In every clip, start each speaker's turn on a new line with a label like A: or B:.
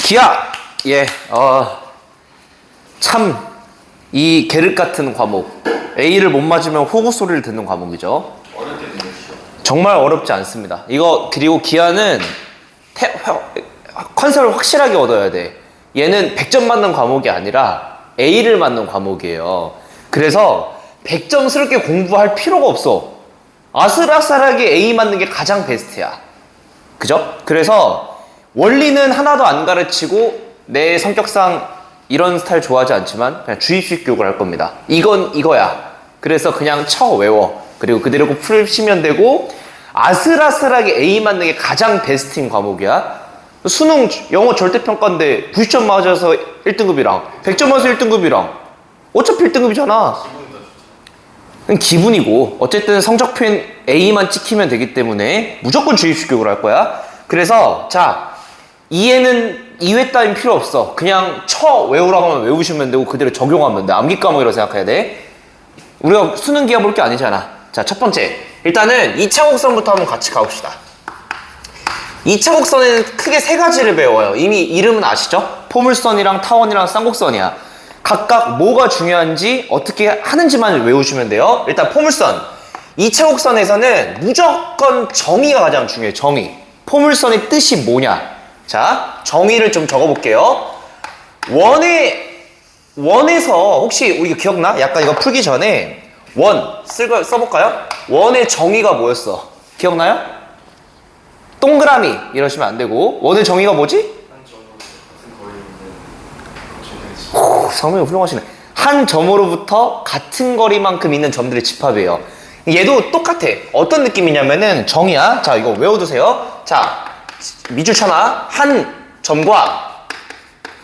A: 기하! 예, 참, 이 게륵 같은 과목. A를 못 맞으면 호구 소리를 듣는 과목이죠.
B: 어렵게 들으시죠?
A: 정말 어렵지 않습니다. 이거, 그리고 기하는 컨셉을 확실하게 얻어야 돼. 얘는 100점 맞는 과목이 아니라 A를 맞는 과목이에요. 그래서 100점스럽게 공부할 필요가 없어. 아슬아슬하게 A 맞는 게 가장 베스트야. 그죠? 그래서 원리는 하나도 안 가르치고 내 성격상 이런 스타일 좋아하지 않지만 그냥 주입식 교육을 할 겁니다. 이건 이거야. 그래서 그냥 쳐 외워. 그리고 그대로 풀시면 되고 아슬아슬하게 A 맞는 게 가장 베스트인 과목이야. 수능 영어 절대평가인데 90점 맞아서 1등급이랑 100점 맞아서 1등급이랑 어차피 1등급이잖아. 기분이고 어쨌든 성적표엔 A만 찍히면 되기 때문에 무조건 주입식 교육을 할 거야. 그래서 자, 이해는 2회 따윈 필요 없어. 그냥 쳐 외우라고 하면 외우시면 되고 그대로 적용하면 돼. 암기 과목이라고 생각해야 돼. 우리가 수능 기하 볼 게 아니잖아. 자, 첫 번째 일단은 2차 곡선부터 한번 같이 가봅시다. 2차 곡선에는 크게 세 가지를 배워요. 이미 이름은 아시죠? 포물선이랑 타원이랑 쌍곡선이야. 각각 뭐가 중요한지 어떻게 하는지만 외우시면 돼요. 일단 포물선 2차 곡선에서는 무조건 정의가 가장 중요해요. 정의. 포물선의 뜻이 뭐냐. 자, 정의를 좀 적어볼게요. 원에서 혹시 우리가 기억나? 약간 이거 풀기 전에 써볼까요? 원의 정의가 뭐였어? 기억나요? 동그라미 이러시면 안 되고 원의 정의가 뭐지? 오, 상명이 훌륭하시네. 한 점으로부터 같은 거리만큼 있는 점들의 집합이에요. 얘도 똑같아. 어떤 느낌이냐면은 정의야. 자, 이거 외워두세요. 자, 밑줄 쳐놔. 한 점과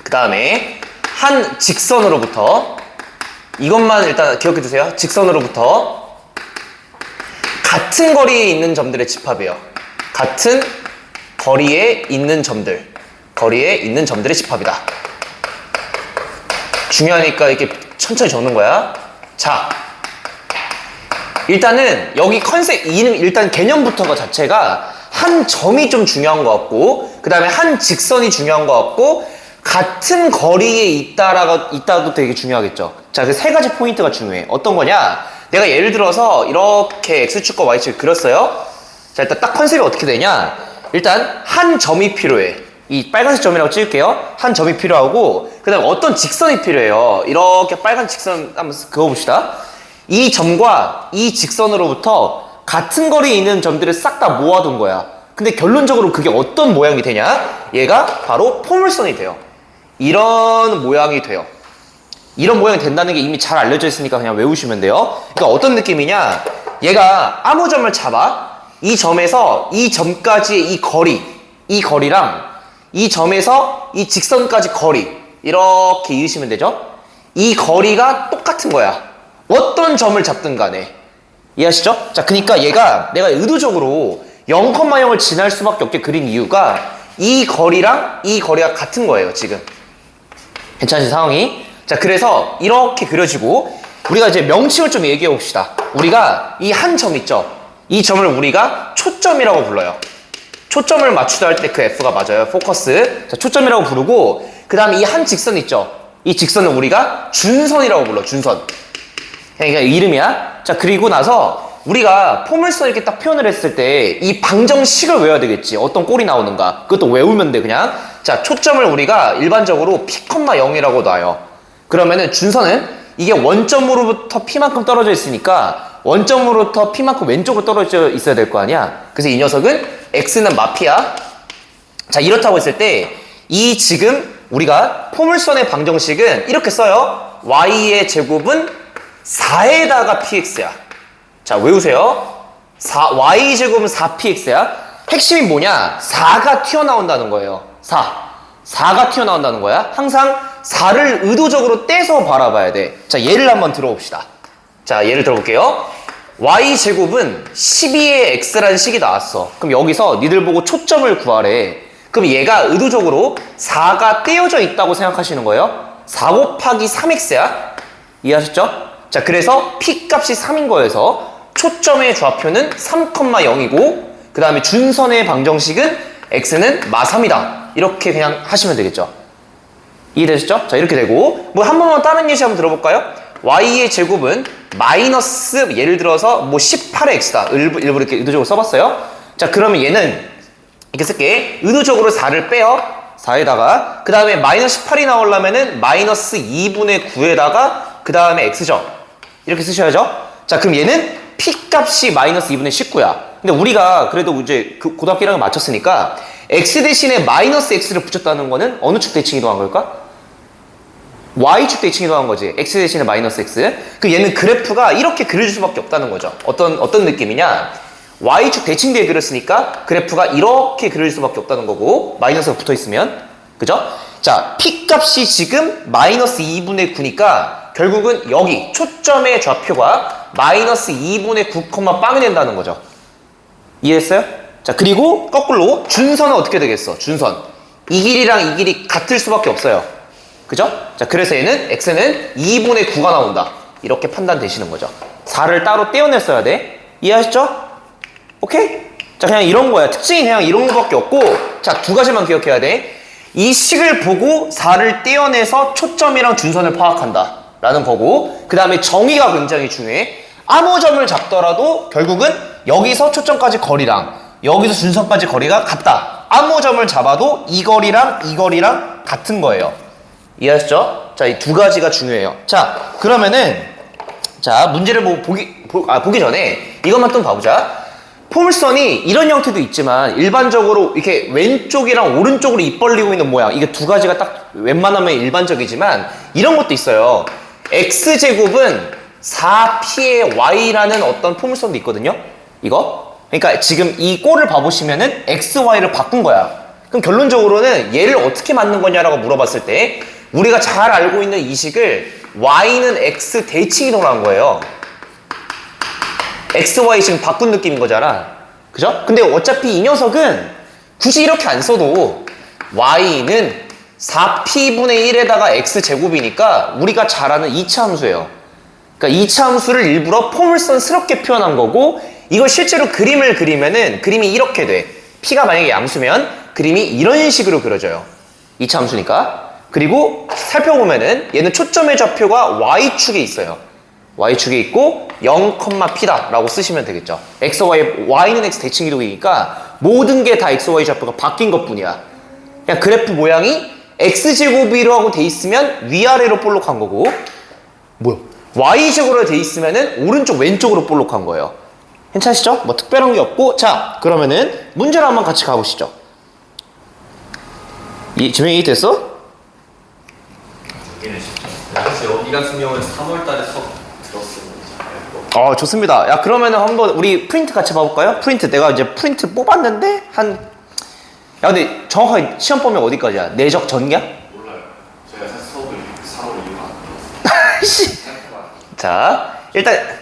A: 그 다음에 한 직선으로부터 이것만 일단 기억해두세요. 직선으로부터 같은 거리에 있는 점들의 집합이에요. 같은 거리에 있는 점들의 집합이다. 중요하니까 이렇게 천천히 적는 거야. 자, 일단은 여기 컨셉 일단 개념부터가 자체가 한 점이 좀 중요한 것 같고 그 다음에 한 직선이 중요한 것 같고 같은 거리에 있다도 되게 중요하겠죠. 자, 그 세 가지 포인트가 중요해. 어떤 거냐? 내가 예를 들어서 이렇게 X축과 Y축을 그렸어요. 자, 일단 딱 컨셉이 어떻게 되냐? 일단 한 점이 필요해. 이 빨간색 점이라고 찍을게요. 한 점이 필요하고 그 다음에 어떤 직선이 필요해요. 이렇게 빨간 직선 한번 그어봅시다. 이 점과 이 직선으로부터 같은 거리에 있는 점들을 싹 다 모아둔 거야. 근데 결론적으로 그게 어떤 모양이 되냐? 얘가 바로 포물선이 돼요. 이런 모양이 돼요. 이런 모양이 된다는 게 이미 잘 알려져 있으니까 그냥 외우시면 돼요. 그러니까 어떤 느낌이냐? 얘가 아무 점을 잡아. 이 점에서 이 점까지의 이 거리랑 이 점에서 이 직선까지 거리 이렇게 이으시면 되죠? 이 거리가 똑같은 거야. 어떤 점을 잡든 간에. 이해하시죠? 자, 그러니까 얘가 내가 의도적으로 0,0을 지날 수밖에 없게 그린 이유가 이 거리랑 이 거리가 같은 거예요, 지금. 괜찮으신 상황이? 자, 그래서 이렇게 그려지고 우리가 이제 명칭을 좀 얘기해 봅시다. 우리가 이 한 점 있죠? 이 점을 우리가 초점이라고 불러요. 초점을 맞추다 할 때 그 F가 맞아요. 포커스. 자, 초점이라고 부르고 그 다음에 이 한 직선 있죠? 이 직선을 우리가 준선이라고 불러. 준선. 그러니까 이름이야. 자, 그리고 나서 우리가 포물선 이렇게 딱 표현을 했을 때 이 방정식을 외워야 되겠지. 어떤 꼴이 나오는가. 그것도 외우면 돼, 그냥. 자, 초점을 우리가 일반적으로 P,0이라고 놔요. 그러면은 준선은 이게 원점으로부터 P만큼 떨어져 있으니까 원점으로부터 P만큼 왼쪽으로 떨어져 있어야 될 거 아니야. 그래서 이 녀석은 X는 마피야. 자, 이렇다고 했을 때 이 지금 우리가 포물선의 방정식은 이렇게 써요. Y의 제곱은 4에다가 PX야. 자, 외우세요. Y제곱은 4PX야. 핵심이 뭐냐? 4가 튀어나온다는 거예요. 4가 튀어나온다는 거야. 항상 4를 의도적으로 떼서 바라봐야 돼. 자, 예를 한번 들어봅시다. 자, 예를 들어볼게요. Y제곱은 12의 X라는 식이 나왔어. 그럼 여기서 니들 보고 초점을 구하래. 그럼 얘가 의도적으로 4가 떼어져 있다고 생각하시는 거예요. 4 곱하기 3X야. 이해하셨죠? 자, 그래서 P 값이 3인 거여서 초점의 좌표는 3,0이고 그 다음에 준선의 방정식은 X는 마3이다. 이렇게 그냥 하시면 되겠죠. 이해되셨죠? 자, 이렇게 되고 뭐 한 번만 다른 예시 한번 들어볼까요? y의 제곱은 마이너스 예를 들어서 뭐 18의 x다. 일부러 이렇게 의도적으로 써봤어요. 자, 그러면 얘는 이렇게 쓸게. 의도적으로 4를 빼요. 4에다가 그 다음에 마이너스 18이 나오려면은 마이너스 2분의 9에다가 그 다음에 x죠. 이렇게 쓰셔야죠. 자, 그럼 얘는 p 값이 마이너스 2분의 19야. 근데 우리가 그래도 이제 그 고등학교 1학년 맞췄으니까 x 대신에 마이너스 x를 붙였다는 거는 어느 축 대칭 이동한 걸까? y축 대칭 이동한 거지. x 대신에 마이너스 x. 그럼 얘는 그래프가 이렇게 그려질 수밖에 없다는 거죠. 어떤 느낌이냐? y축 대칭대에 그렸으니까 그래프가 이렇게 그려질 수밖에 없다는 거고 마이너스가 붙어있으면 그죠? 자, p 값이 지금 마이너스 2분의 9니까 결국은 여기 초점의 좌표가 마이너스 2분의 9, 빵이 된다는 거죠. 이해했어요? 자, 그리고 거꾸로 준선은 어떻게 되겠어? 준선. 이 길이랑 이 길이 같을 수밖에 없어요. 그죠? 자, 그래서 얘는 x는 2분의 9가 나온다. 이렇게 판단되시는 거죠. 4를 따로 떼어냈어야 돼. 이해하셨죠? 오케이? 자, 그냥 이런 거야. 특징이 그냥 이런 거밖에 없고, 자, 두 가지만 기억해야 돼. 이 식을 보고 4를 떼어내서 초점이랑 준선을 파악한다. 라는 거고, 그 다음에 정의가 굉장히 중요해. 아무 점을 잡더라도 결국은 여기서 초점까지 거리랑 여기서 준선까지 거리가 같다. 아무 점을 잡아도 이 거리랑 같은 거예요. 이해하셨죠? 자, 이 두 가지가 중요해요. 자, 그러면은 자, 문제를 보기 전에 이것만 좀 봐보자. 포물선이 이런 형태도 있지만 일반적으로 이렇게 왼쪽이랑 오른쪽으로 입 벌리고 있는 모양, 이게 두 가지가 딱 웬만하면 일반적이지만 이런 것도 있어요. x제곱은 4p의 y라는 어떤 포물선도 있거든요. 이거. 그러니까 지금 이 꼴을 봐보시면은 x, y를 바꾼 거야. 그럼 결론적으로는 얘를 어떻게 만든 거냐라고 물어봤을 때 우리가 잘 알고 있는 이 식을 y는 x 대칭 이동한 거예요. x, y 지금 바꾼 느낌인 거잖아. 그죠? 근데 어차피 이 녀석은 굳이 이렇게 안 써도 y는 4p분의 1에다가 x제곱이니까 우리가 잘 아는 2차 함수예요. 그러니까 2차 함수를 일부러 포물선스럽게 표현한 거고, 이걸 실제로 그림을 그리면은 그림이 이렇게 돼. p가 만약에 양수면 그림이 이런 식으로 그려져요. 2차 함수니까. 그리고 살펴보면은 얘는 초점의 좌표가 y축에 있어요. y축에 있고 0,p다 라고 쓰시면 되겠죠. x, y, y는 x 대칭 이동이니까 모든 게 다 x, y 좌표가 바뀐 것 뿐이야. 그냥 그래프 모양이 x제곱으로 하고 돼 있으면 위아래로 볼록한 거고, 뭐야? y제곱으로 돼 있으면은 오른쪽 왼쪽으로 볼록한 거예요. 괜찮으시죠? 뭐 특별한 게 없고. 자, 그러면은 문제를 한번 같이 가보시죠. 지명이 됐어?
B: 사실 이 같은 경우는 3월달에 수업 들었습니다.
A: 좋습니다. 야, 그러면은 한번 우리 프린트 같이 봐볼까요? 프린트 내가 이제 프린트 뽑았는데 야, 근데 정확하게 시험 범위 어디까지야? 내적 전이야?
B: 몰라요. 제가 사실 수업을 4월 이후로 안 들었어요.
A: 자, 일단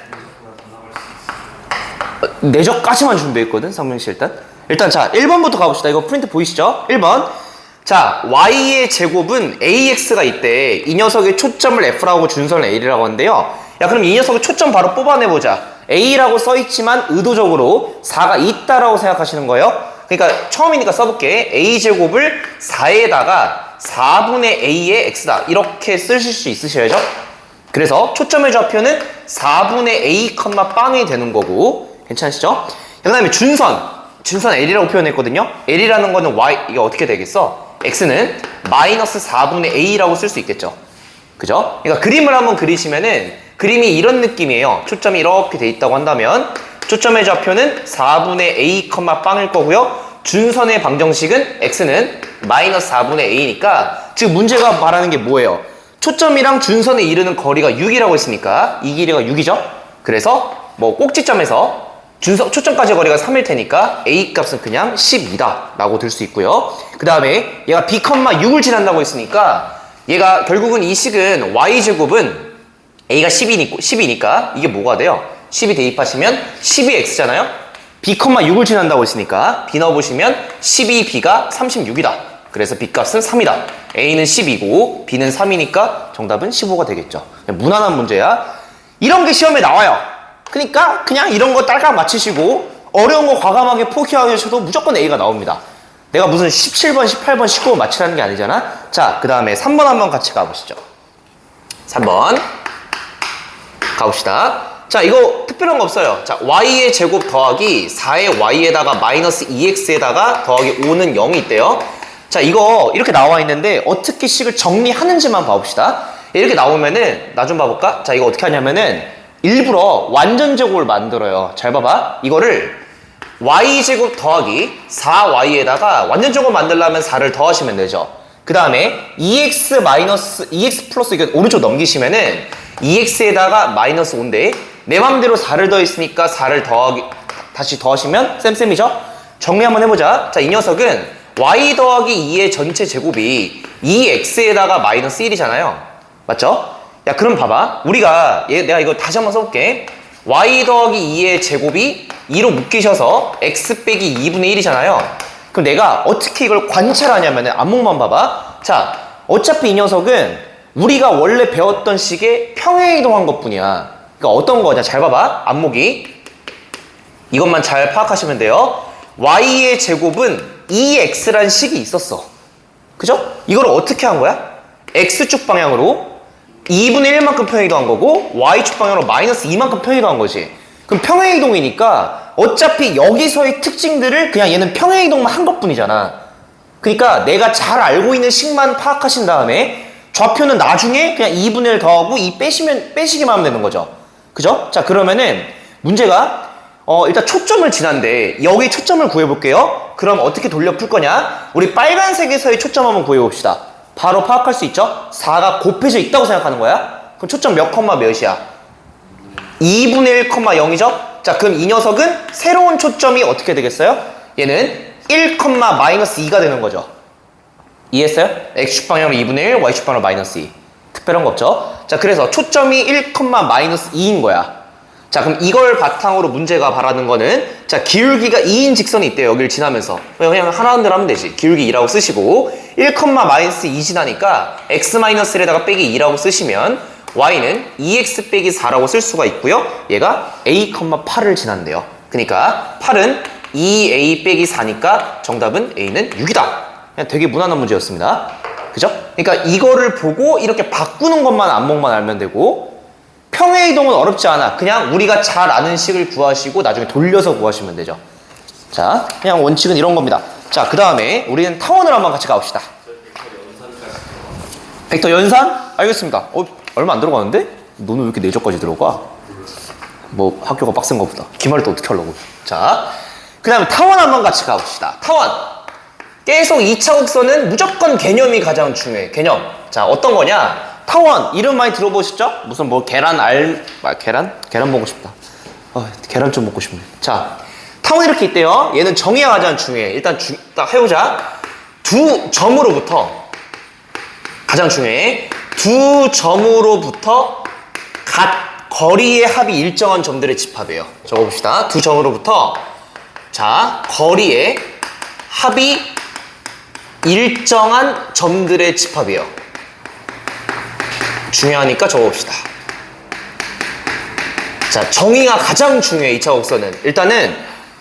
A: 내적까지만 준비했거든, 상명씨 일단 자, 1번부터 가봅시다. 이거 프린트 보이시죠? 1번. 자, y의 제곱은 ax가 있대. 이 녀석의 초점을 f라고 준선을 a라고 하는데요. 야, 그럼 이 녀석의 초점 바로 뽑아내보자. a라고 써있지만 의도적으로 4가 있다라고 생각하시는 거예요. 그러니까 처음이니까 써볼게. a제곱을 4에다가 4분의 a의 x다. 이렇게 쓰실 수 있으셔야죠. 그래서 초점의 좌표는 4분의 a, 빵이 되는 거고. 괜찮으시죠? 그 다음에 준선 L이라고 표현했거든요. L이라는 거는 y, 이게 어떻게 되겠어? x는 마이너스 4분의 a라고 쓸 수 있겠죠. 그죠? 그러니까 그림을 한번 그리시면은 그림이 이런 느낌이에요. 초점이 이렇게 돼 있다고 한다면 초점의 좌표는 4분의 a, 빵일 거고요. 준선의 방정식은 x는 마이너스 4분의 a니까 지금 문제가 말하는 게 뭐예요? 초점이랑 준선에 이르는 거리가 6이라고 했으니까 이 길이가 6이죠? 그래서 뭐 꼭지점에서 초점까지 거리가 3일 테니까 a 값은 그냥 12다 라고 들 수 있고요. 그 다음에 얘가 b, 6을 지난다고 했으니까 얘가 결국은 이 식은 y제곱은 a가 10이니까 이게 뭐가 돼요? 10이 대입하시면 12x잖아요? b, 6을 지난다고 했으니까 b 넣어보시면 12b가 36이다. 그래서 b 값은 3이다. a는 10이고 b는 3이니까 정답은 15가 되겠죠. 무난한 문제야. 이런 게 시험에 나와요. 그러니까 그냥 이런 거 딸깍 맞히시고 어려운 거 과감하게 포기하셔도 무조건 A가 나옵니다. 내가 무슨 17번, 18번, 19번 맞추라는 게 아니잖아. 자, 그 다음에 3번 한번 같이 가보시죠. 3번 가봅시다. 자, 이거 특별한 거 없어요. 자, y의 제곱 더하기 4의 y에다가 마이너스 2x에다가 더하기 5는 0이 있대요. 자, 이거 이렇게 나와 있는데 어떻게 식을 정리하는지만 봐봅시다. 이렇게 나오면은 나 좀 봐볼까? 자, 이거 어떻게 하냐면은 일부러 완전 제곱을 만들어요. 잘 봐봐. 이거를 y제곱 더하기 4y에다가 완전 제곱 만들려면 4를 더하시면 되죠. 그 다음에 2x 마이너스 2x 플러스 이거 오른쪽 넘기시면은 2x에다가 마이너스 5인데 내 맘대로 4를 더했으니까 4를 다시 더하시면 쌤쌤이죠? 정리 한번 해보자. 자, 이 녀석은 y 더하기 2의 전체 제곱이 2x에다가 마이너스 1이잖아요. 맞죠? 야, 그럼 봐봐. 내가 이거 다시 한번 써볼게. y 더하기 2의 제곱이 2로 묶이셔서 x 빼기 2분의 1이잖아요. 그럼 내가 어떻게 이걸 관찰하냐면은 안목만 봐봐. 자, 어차피 이 녀석은 우리가 원래 배웠던 식의 평행이동한 것뿐이야. 그러니까 어떤 거냐? 잘 봐봐. 안목이. 이것만 잘 파악하시면 돼요. y의 제곱은 2x란 식이 있었어. 그죠? 이걸 어떻게 한 거야? x축 방향으로 2분의 1만큼 평행이동한 거고 y축 방향으로 마이너스 2만큼 평행이동한 거지. 그럼 평행이동이니까 어차피 여기서의 특징들을 그냥 얘는 평행이동만 한 것뿐이잖아. 그러니까 내가 잘 알고 있는 식만 파악하신 다음에 좌표는 나중에 그냥 2분의 1 더하고 2 빼시기만 하면 되는 거죠. 그죠? 자, 그러면은 문제가 일단 초점을 지난데 여기 초점을 구해볼게요. 그럼 어떻게 돌려 풀 거냐? 우리 빨간색에서의 초점 한번 구해봅시다. 바로 파악할 수 있죠? 4가 곱해져 있다고 생각하는 거야. 그럼 초점 몇 컴마 몇이야? 2분의 1 컴마 0이죠? 자, 그럼 이 녀석은 새로운 초점이 어떻게 되겠어요? 얘는 1 컴마 마이너스 2가 되는 거죠. 이해했어요? x축 방향으로 2분의 1, y축 방향으로 마이너스 2. 특별한 거 없죠? 자, 그래서 초점이 1 컴마 마이너스 2인 거야. 자, 그럼 이걸 바탕으로 문제가 바라는 거는, 자, 기울기가 2인 직선이 있대요. 여기를 지나면서. 그냥 하나만 대로 하면 되지. 기울기 2라고 쓰시고 1 컴마 마이너스 2 지나니까 x 마이너스 1에다가 빼기 2라고 쓰시면 y는 2x 빼기 4라고 쓸 수가 있고요. 얘가 a 컴마 8을 지난대요. 그러니까 8은 2a 빼기 4니까 정답은 a는 6이다. 그냥 되게 무난한 문제였습니다. 그죠? 그러니까 이거를 보고 이렇게 바꾸는 것만 안목만 알면 되고 평행이동은 어렵지 않아. 그냥 우리가 잘 아는 식을 구하시고 나중에 돌려서 구하시면 되죠. 자, 그냥 원칙은 이런 겁니다. 자, 그 다음에 우리는 타원을 한번 같이 가봅시다. 벡터 연산? 알겠습니다. 얼마 안 들어가는데? 너는 왜 이렇게 내적까지 들어가? 뭐 학교가 빡센 거보다. 기말을 또 어떻게 하려고. 자, 그 다음에 타원 한번 같이 가봅시다. 타원. 계속 2차 곡선은 무조건 개념이 가장 중요해. 개념. 자, 어떤 거냐? 타원. 이름 많이 들어보셨죠? 무슨 뭐 계란 계란? 계란 먹고 싶다. 계란 좀 먹고 싶네. 자, 타원 이렇게 있대요. 얘는 정의가 가장 중요해. 일단 딱 해보자. 두 점으로부터 가장 중요해. 두 점으로부터 거리의 합이 일정한 점들의 집합이에요. 적어봅시다. 두 점으로부터 자, 거리의 합이 일정한 점들의 집합이에요. 중요하니까 적어봅시다. 자, 정의가 가장 중요해. 2차 곡선은.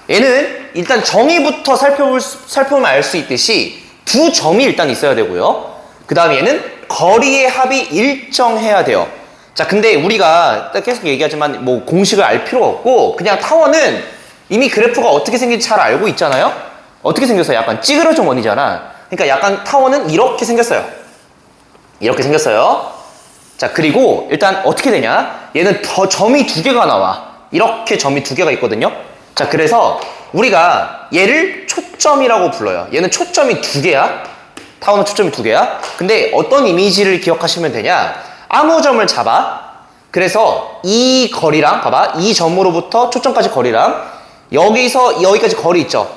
A: 얘는 일단 정의부터 살펴보면 알 수 있듯이 두 점이 일단 있어야 되고요. 그 다음에 얘는 거리의 합이 일정해야 돼요. 자, 근데 우리가 계속 얘기하지만 뭐 공식을 알 필요가 없고 그냥 타원은 이미 그래프가 어떻게 생긴지 잘 알고 있잖아요. 어떻게 생겼어요? 약간 찌그러진 원이잖아. 그러니까 약간 타원은 이렇게 생겼어요. 이렇게 생겼어요. 자, 그리고 일단 어떻게 되냐? 얘는 점이 두 개가 나와. 이렇게 점이 두 개가 있거든요. 자, 그래서 우리가 얘를 초점이라고 불러요. 얘는 초점이 두 개야. 타원은 초점이 두 개야. 근데 어떤 이미지를 기억하시면 되냐? 아무 점을 잡아. 그래서 이 거리랑 봐봐. 이 점으로부터 초점까지 거리랑 여기서 여기까지 거리 있죠.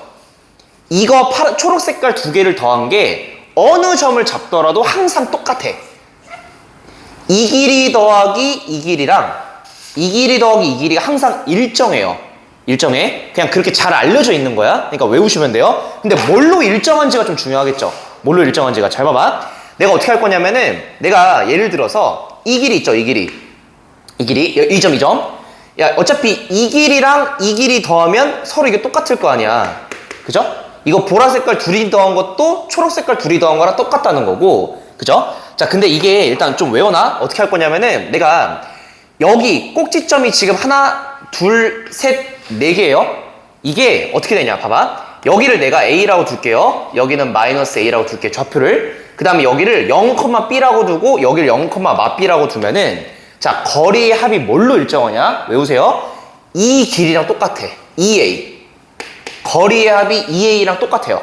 A: 이거 초록 색깔 두 개를 더한 게 어느 점을 잡더라도 항상 똑같아. 이 길이 더하기 이 길이랑 이 길이 더하기 이 길이가 항상 일정해요. 일정해. 그냥 그렇게 잘 알려져 있는 거야. 그러니까 외우시면 돼요. 근데 뭘로 일정한지가 좀 중요하겠죠. 뭘로 일정한지가. 잘 봐봐. 내가 어떻게 할 거냐면은 내가 예를 들어서 이 길이 있죠. 이 길이. 이 점, 이 점. 야, 어차피 이 길이랑 이 길이 더하면 서로 이게 똑같을 거 아니야. 그죠? 이거 보라 색깔 둘이 더한 것도 초록 색깔 둘이 더한 거랑 똑같다는 거고, 그죠? 자, 근데 이게 일단 좀 외워놔. 어떻게 할 거냐면은 내가 여기 꼭지점이 지금 하나, 둘, 셋, 네 개예요. 이게 어떻게 되냐? 봐봐. 여기를 내가 A라고 둘게요. 여기는 마이너스 A라고 둘게, 좌표를. 그 다음에 여기를 0,B라고 두고 여기를 0,B라고 두면은 자, 거리의 합이 뭘로 일정하냐? 외우세요. 이 길이랑 똑같아. 2A. 거리의 합이 2A랑 똑같아요.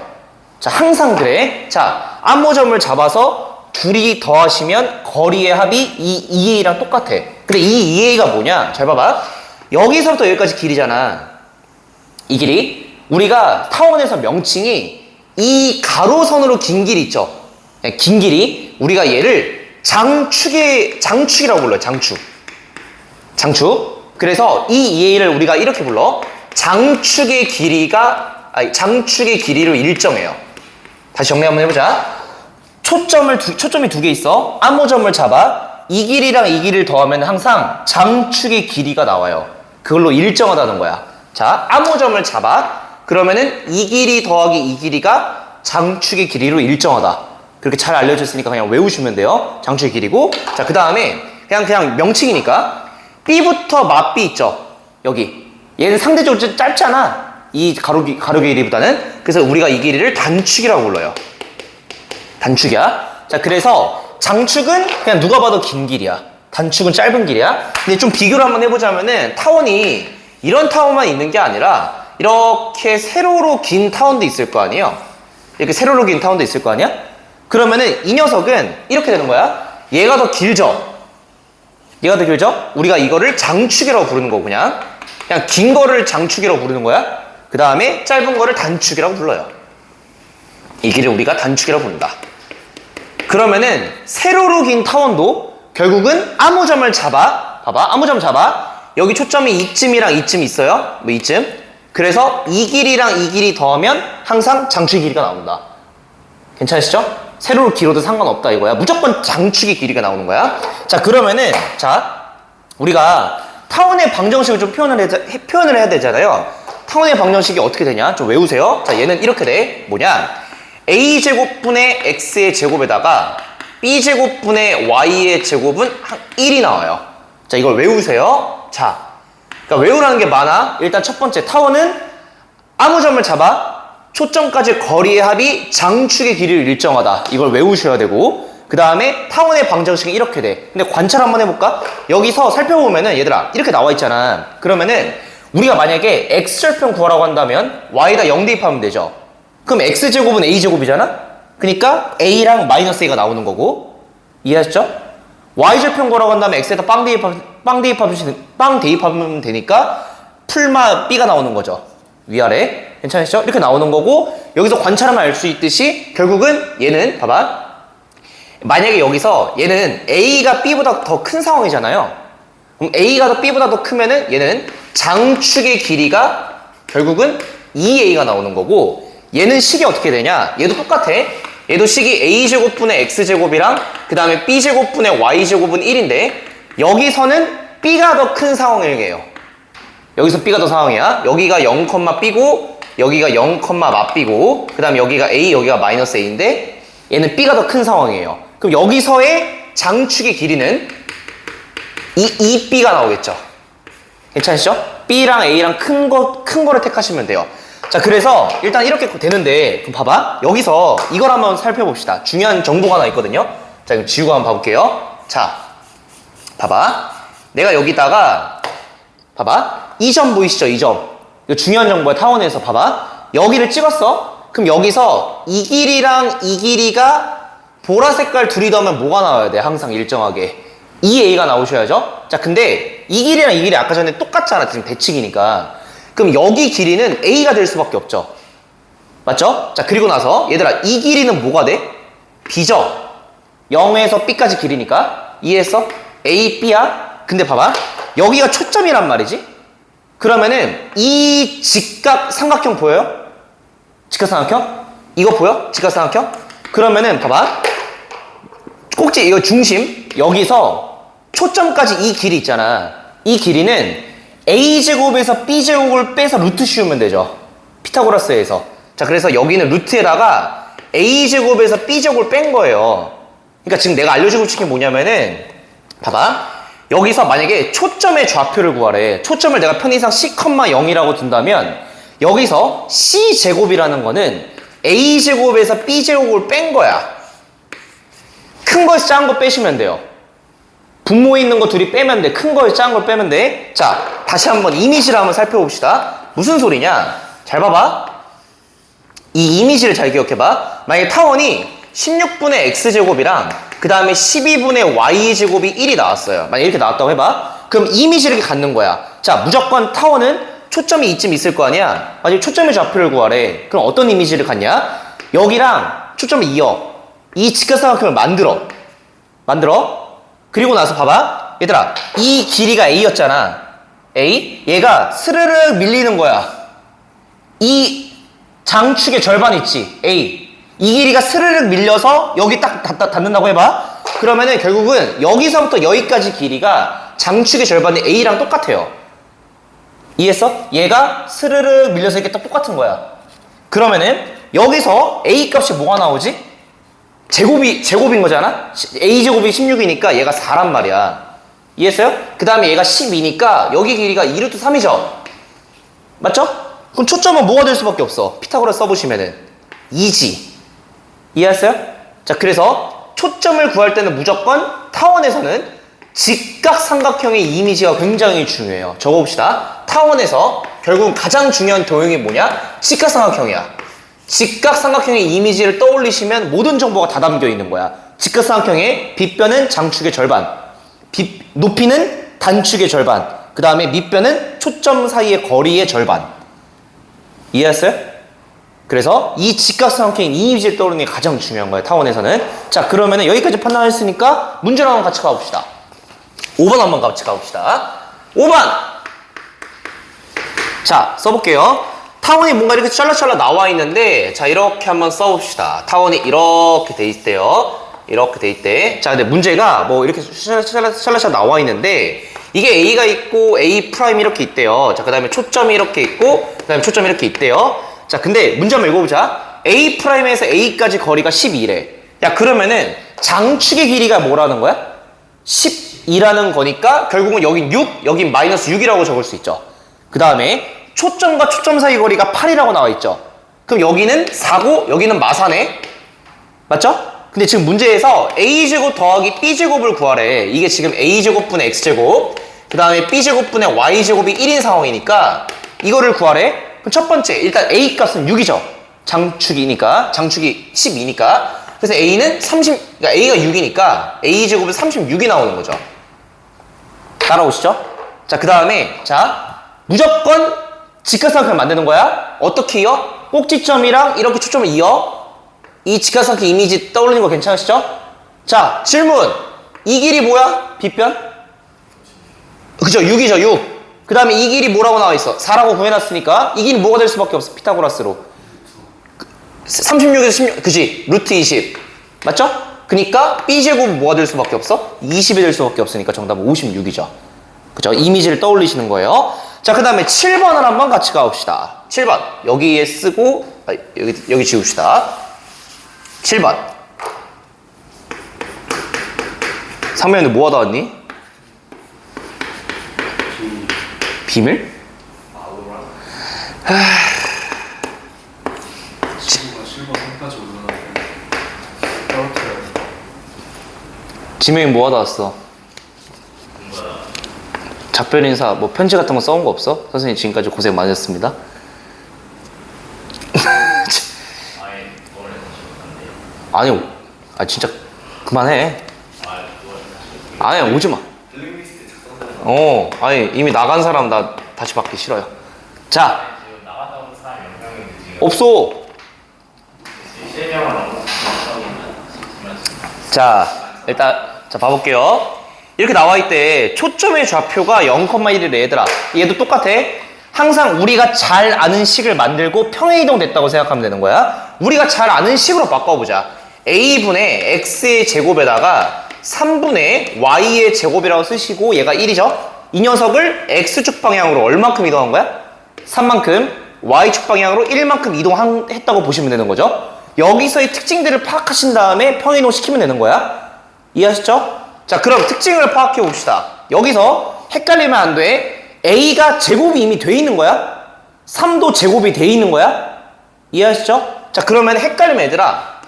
A: 자, 항상 그래. 자, 암호점을 잡아서 둘이 더하시면 거리의 합이 이 2A랑 똑같아. 근데 이 2A가 뭐냐? 잘 봐봐. 여기서부터 여기까지 길이잖아. 이 길이. 우리가 타원에서 명칭이 이 가로선으로 긴 길이 있죠. 긴 길이. 우리가 얘를 장축이라고 불러요. 장축. 그래서 이 2A를 우리가 이렇게 불러. 장축의 길이로 일정해요. 다시 정리 한번 해보자. 초점이 두 개 있어. 암호점을 잡아. 이 길이랑 이 길이를 더하면 항상 장축의 길이가 나와요. 그걸로 일정하다는 거야. 자, 암호점을 잡아. 그러면은 이 길이 더하기 이 길이가 장축의 길이로 일정하다. 그렇게 잘 알려졌으니까 그냥 외우시면 돼요. 장축의 길이고. 자, 그 다음에 그냥 명칭이니까 B부터 맛B 있죠. 여기. 얘는 상대적으로 좀 짧잖아. 이 가로의 길이보다는. 그래서 우리가 이 길이를 단축이라고 불러요. 단축이야. 자, 그래서 장축은 그냥 누가 봐도 긴 길이야. 단축은 짧은 길이야. 근데 좀 비교를 한번 해보자면은 타원이 이런 타원만 있는 게 아니라 이렇게 세로로 긴 타원도 있을 거 아니에요. 이렇게 세로로 긴 타원도 있을 거 아니야. 그러면은 이 녀석은 이렇게 되는 거야. 얘가 더 길죠. 우리가 이거를 장축이라고 부르는 거. 그냥 긴 거를 장축이라고 부르는 거야. 그 다음에 짧은 거를 단축이라고 불러요. 이 길을 우리가 단축이라고 부른다. 그러면은 세로로 긴 타원도 결국은 암호점을 잡아. 봐봐, 암호점 잡아. 여기 초점이 이쯤이랑 이쯤 있어요. 뭐 이쯤. 그래서 이 길이랑 이 길이 더하면 항상 장축의 길이가 나온다. 괜찮으시죠? 세로로 길어도 상관없다 이거야. 무조건 장축의 길이가 나오는 거야. 자, 그러면은 자, 우리가 타원의 방정식을 좀 표현을 해야 되잖아요. 타원의 방정식이 어떻게 되냐? 좀 외우세요. 자, 얘는 이렇게 돼. 뭐냐? A제곱분의 X의 제곱에다가 B제곱분의 Y의 제곱은 1이 나와요. 자, 이걸 외우세요. 자, 그러니까 외우라는 게 많아. 일단 첫 번째, 타원은 암호점을 잡아. 초점까지 거리의 합이 장축의 길이를 일정하다. 이걸 외우셔야 되고, 그 다음에 타원의 방정식이 이렇게 돼. 근데 관찰 한번 해볼까? 여기서 살펴보면은 얘들아 이렇게 나와 있잖아. 그러면은 우리가 만약에 X절편 구하라고 한다면 Y에다 0 대입하면 되죠. 그럼 X제곱은 A제곱이잖아? 그러니까 A랑 마이너스 A가 나오는 거고, 이해하셨죠? Y절편 구하라고 한다면 X에다 빵 대입하면 되니까 풀마 B가 나오는 거죠. 위아래. 괜찮으시죠? 이렇게 나오는 거고, 여기서 관찰하면 알 수 있듯이 결국은 얘는 봐봐. 만약에 여기서 얘는 A가 B보다 더 큰 상황이잖아요. 그럼 A가 더 B보다 더 크면은 얘는 장축의 길이가 결국은 2A가 나오는 거고, 얘는 식이 어떻게 되냐? 얘도 똑같아. 얘도 식이 A제곱분의 X제곱이랑 그 다음에 B제곱분의 Y제곱은 1인데 여기서는 B가 더 큰 상황이에요. 여기서 B가 더 상황이야. 여기가 0,B고 여기가 0,B고 그 다음에 여기가 A, 여기가 마이너스 A인데 얘는 B가 더 큰 상황이에요. 그럼 여기서의 장축의 길이는 2B가 나오겠죠. 괜찮으시죠? B랑 A랑 큰 거를 택하시면 돼요. 자, 그래서 일단 이렇게 되는데, 그럼 봐봐. 여기서 이걸 한번 살펴봅시다. 중요한 정보가 하나 있거든요. 자, 이거 지우고 한번 봐볼게요. 자, 봐봐. 내가 여기다가 봐봐. 이 점 보이시죠? 이 점. 이거 중요한 정보야. 타원에서 봐봐. 여기를 찍었어. 그럼 여기서 이 길이랑 이 길이가 보라 색깔 둘이 더하면 뭐가 나와야 돼? 항상 일정하게 2A가 나오셔야죠. 자, 근데 이 길이랑 이 길이 아까 전에 똑같잖아. 지금 대칭이니까. 그럼 여기 길이는 A가 될 수밖에 없죠. 맞죠? 자, 그리고 나서 얘들아 이 길이는 뭐가 돼? B죠? 0에서 B까지 길이니까. 이해했어? A, B야. 근데 봐봐. 여기가 초점이란 말이지. 그러면은 이 직각 삼각형 보여요? 직각삼각형? 이거 보여? 직각삼각형? 그러면은 봐봐. 꼭지 이거 중심 여기서 초점까지 이 길이 있잖아. 이 길이는 A제곱에서 B제곱을 빼서 루트 씌우면 되죠. 피타고라스에서. 자, 그래서 여기는 루트에다가 a제곱에서 b제곱을 뺀 거예요. 그러니까 지금 내가 알려주고 싶은 게 뭐냐면은 봐봐. 여기서 만약에 초점의 좌표를 구하래. 초점을 내가 편의상 c,0이라고 둔다면 여기서 c제곱이라는 거는 a제곱에서 b제곱을 뺀 거야. 큰 거에서 작은 거 빼시면 돼요. 분모에 있는 거 둘이 빼면 돼. 큰 거에서 작은 걸 빼면 돼. 자, 다시 한번 이미지를 한번 살펴봅시다. 무슨 소리냐? 잘 봐봐. 이 이미지를 잘 기억해봐. 만약에 타원이 16분의 x제곱이랑 그 다음에 12분의 y제곱이 1이 나왔어요. 만약에 이렇게 나왔다고 해봐. 그럼 이미지를 이렇게 갖는 거야. 자, 무조건 타원은 초점이 이쯤 있을 거 아니야? 만약에 초점의 좌표를 구하래. 그럼 어떤 이미지를 갖냐? 여기랑 초점을 이어. 이 직각삼각형을 만들어. 그리고 나서 봐봐. 얘들아, 이 길이가 a였잖아. a. 얘가 스르륵 밀리는 거야. 이 장축의 절반 있지, a. 이 길이가 스르륵 밀려서 여기 딱 닿는다고 해봐. 그러면은 결국은 여기서부터 여기까지 길이가 장축의 절반이 a랑 똑같아요. 이해했어? 얘가 스르륵 밀려서 이렇게 딱 똑같은 거야. 그러면은 여기서 a 값이 뭐가 나오지? 제곱인 거잖아? a제곱이 16이니까 얘가 4란 말이야. 이해했어요? 그 다음에 얘가 12니까 여기 길이가 2루트 3이죠? 맞죠? 그럼 초점은 뭐가 될 수밖에 없어? 피타고라스 써보시면은 2지. 이해했어요? 자, 그래서 초점을 구할 때는 무조건 타원에서는 직각삼각형의 이미지가 굉장히 중요해요. 적어봅시다. 타원에서 결국 가장 중요한 도형이 뭐냐? 직각삼각형이야. 직각삼각형의 이미지를 떠올리시면 모든 정보가 다 담겨 있는 거야. 직각삼각형의 빗변은 장축의 절반, 높이는 단축의 절반, 그 다음에 밑변은 초점 사이의 거리의 절반. 이해했어요? 그래서 이 직각삼각형의 이미지를 떠오르는 게 가장 중요한 거예요. 타원에서는. 자, 그러면은 여기까지 판단했으니까 문제를 한번 같이 가봅시다. 5번 한번 같이 가봅시다. 5번! 자, 써볼게요. 타원이 뭔가 이렇게 샬라샬라 나와 있는데, 자, 이렇게 한번 써봅시다. 타원이 이렇게 돼 있대요. 이렇게 돼 있대. 자, 근데 문제가 뭐 이렇게 샬라샬라 나와 있는데, 이게 A가 있고 A 프라임 이렇게 있대요. 자, 그 다음에 초점이 이렇게 있고, 그 다음에 초점이 이렇게 있대요. 자, 근데 문제 한번 읽어보자. A 프라임에서 A까지 거리가 12래. 야, 그러면은 장축의 길이가 뭐라는 거야? 12라는 거니까 결국은 여긴 6, 여긴 마이너스 6이라고 적을 수 있죠. 그 다음에 초점과 초점 사이 거리가 8이라고 나와 있죠. 그럼 여기는 4고 여기는 마사네. 맞죠? 근데 지금 문제에서 a제곱 더하기 b제곱을 구하래. 이게 지금 a제곱분의 x제곱, 그 다음에 b제곱분의 y제곱이 1인 상황이니까 이거를 구하래. 그럼 첫 번째, 일단 a 값은 6이죠. 장축이니까, 장축이 12니까. 그래서 a는 30, 그러니까 a가 6이니까 a제곱은 36이 나오는 거죠. 따라오시죠? 자, 그 다음에, 자, 무조건 직각삼각형을 만드는 거야. 어떻게 이어? 꼭지점이랑 이렇게 초점을 이어. 이 직각삼각형 이미지 떠올리는 거 괜찮으시죠? 자, 질문. 이 길이 뭐야? 빗변? 그죠? 6이죠, 6. 그 다음에 이 길이 뭐라고 나와 있어? 4라고 구해놨으니까 이 길이 뭐가 될 수밖에 없어? 피타고라스로. 36에서 16, 그지? 루트 20. 맞죠? 그니까 B제곱은 뭐가 될 수밖에 없어? 20이 될 수밖에 없으니까 정답은 56이죠. 그죠? 이미지를 떠올리시는 거예요. 자, 그 다음에 7번을 한번 같이 가봅시다. 7번. 여기에 쓰고, 여기 지웁시다. 7번. 상면이 뭐 하다 왔니? 비밀?
B: 친구가 실버 3까지 올라가는데 떨어뜨려요.
A: 지명이 뭐 하다 왔어? 작별 인사, 뭐 편지 같은 거 써온 거 없어? 선생님 지금까지 고생 많으셨습니다. 아니, 진짜 그만해. 아니, 오지 마. 아니 이미 나간 사람 나 다시 받기 싫어요. 자, 없어. 자, 일단 자 봐볼게요. 이렇게 나와 있대. 초점의 좌표가 0,1이래 얘들아. 얘도 똑같아. 항상 우리가 잘 아는 식을 만들고 평행이동 됐다고 생각하면 되는 거야. 우리가 잘 아는 식으로 바꿔보자. a분의 x의 제곱에다가 3분의 y의 제곱이라고 쓰시고 얘가 1이죠. 이 녀석을 x축 방향으로 얼만큼 이동한 거야? 3만큼. Y축 방향으로 1만큼 이동했다고 보시면 되는 거죠. 여기서의 특징들을 파악하신 다음에 평행이동 시키면 되는 거야. 이해하셨죠? 자, 그럼 특징을 파악해 봅시다. 여기서 헷갈리면 안 돼. A가 제곱이 이미 돼 있는 거야. 3도 제곱이 돼 있는 거야. 이해하시죠? 자, 그러면 헷갈리면 얘들아,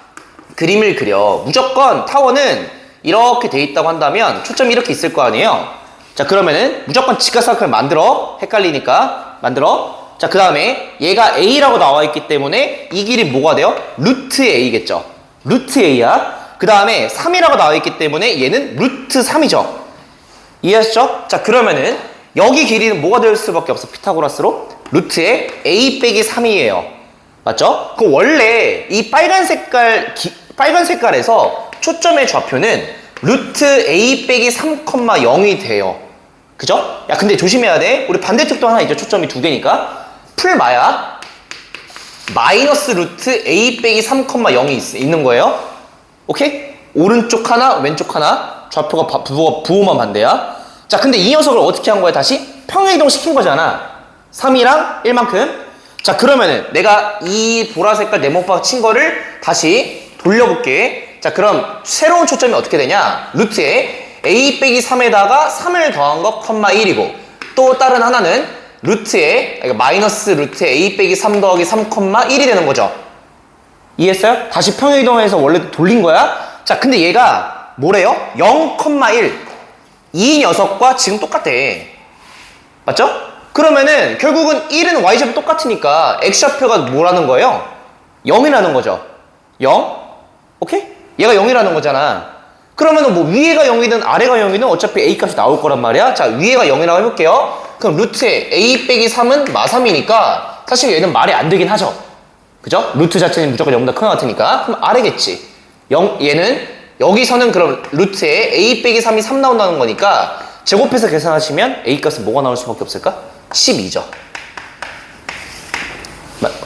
A: 그림을 그려. 무조건 타워는 이렇게 돼 있다고 한다면 초점이 이렇게 있을 거 아니에요. 자, 그러면은 무조건 직각삼각형을 만들어. 헷갈리니까 만들어. 자, 그 다음에 얘가 A라고 나와 있기 때문에 이 길이 뭐가 돼요? 루트 A겠죠. 루트 A야. 그 다음에 3이라고 나와 있기 때문에 얘는 루트 3이죠. 이해하시죠? 자, 그러면은 여기 길이는 뭐가 될 수밖에 없어. 피타고라스로 루트에 A 빼기 3이에요. 맞죠? 그 원래 이 빨간 색깔에서 초점의 좌표는 루트 A 빼기 3,0이 돼요. 그죠? 야, 근데 조심해야 돼. 우리 반대쪽도 하나 있죠. 초점이 두 개니까. 풀마야 마이너스 루트 A 빼기 3,0이 있는 거예요. 오케이? 오른쪽 하나, 왼쪽 하나. 좌표가 부호만 반대야. 자, 근데 이 녀석을 어떻게 한 거야? 다시 평행이동 시킨 거잖아. 3이랑 1만큼. 자, 그러면은 내가 이 보라색깔 네모박 친 거를 다시 돌려볼게. 자, 그럼 새로운 초점이 어떻게 되냐? 루트에 A 빼기 3에다가 3을 더한 거, 1이고 또 다른 하나는 루트에, 그러니까 마이너스 루트에 A 빼기 3 더하기 3,1이 되는 거죠. 이해했어요? 다시 평행이동해서 원래 돌린 거야. 자, 근데 얘가 뭐래요? 0,1. 이 녀석과 지금 똑같아. 맞죠? 그러면은 결국은 1은 y좌표 똑같으니까 x좌표가 뭐라는 거예요? 0이라는 거죠. 0? 오케이? 얘가 0이라는 거잖아. 그러면은 뭐 위에가 0이든 아래가 0이든 어차피 a 값이 나올 거란 말이야. 자, 위에가 0이라고 해볼게요. 그럼 루트에 a 빼기 3은 마3이니까 사실 얘는 말이 안 되긴 하죠. 그죠? 루트 자체는 무조건 0보다 큰 것 같으니까. 그럼 아래겠지. 얘는 여기서는 그럼 루트에 a 빼기 3이 3 나온다는 거니까 제곱해서 계산하시면 a 값은 뭐가 나올 수밖에 없을까? 12죠.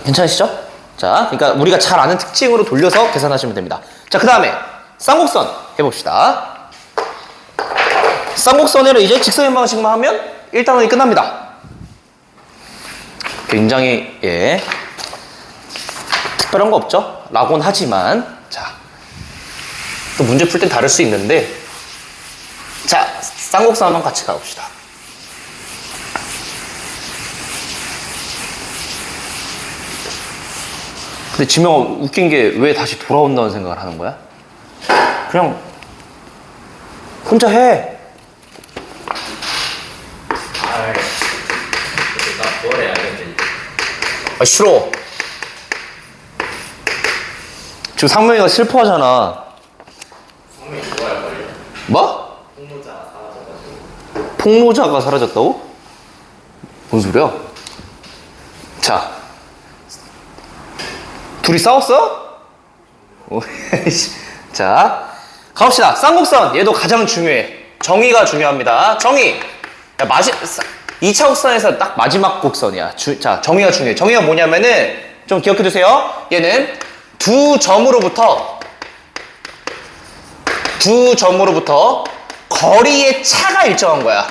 A: 괜찮으시죠? 자, 그러니까 우리가 잘 아는 특징으로 돌려서 계산하시면 됩니다. 자, 그 다음에 쌍곡선 해봅시다. 쌍곡선으로 이제 직선의 방식만 하면 1단원이 끝납니다. 굉장히 특별한 거 없죠? 라고는 하지만 자, 또 문제 풀 땐 다를 수 있는데 자, 쌍곡선 한번 같이 가봅시다. 근데 지명아, 웃긴 게 왜 다시 돌아온다는 생각을 하는 거야? 그냥 혼자 해.
B: 나 뭐래 알겠지.
A: 아, 싫어. 지금 상명이가 슬퍼하잖아.
B: 성민이 좋아할 걸요.
A: 뭐?
B: 홍모자가 사라져가지고.
A: 폭로자가 사라졌다고? 뭔 소리야? 자, 둘이 싸웠어? 자, 가봅시다. 쌍곡선, 얘도 가장 중요해. 정의가 중요합니다. 정의. 2차 곡선에서 딱 마지막 곡선이야. 자, 정의가 중요해. 정의가 뭐냐면은 좀 기억해 두세요. 얘는 두 점으로부터 거리의 차가 일정한 거야.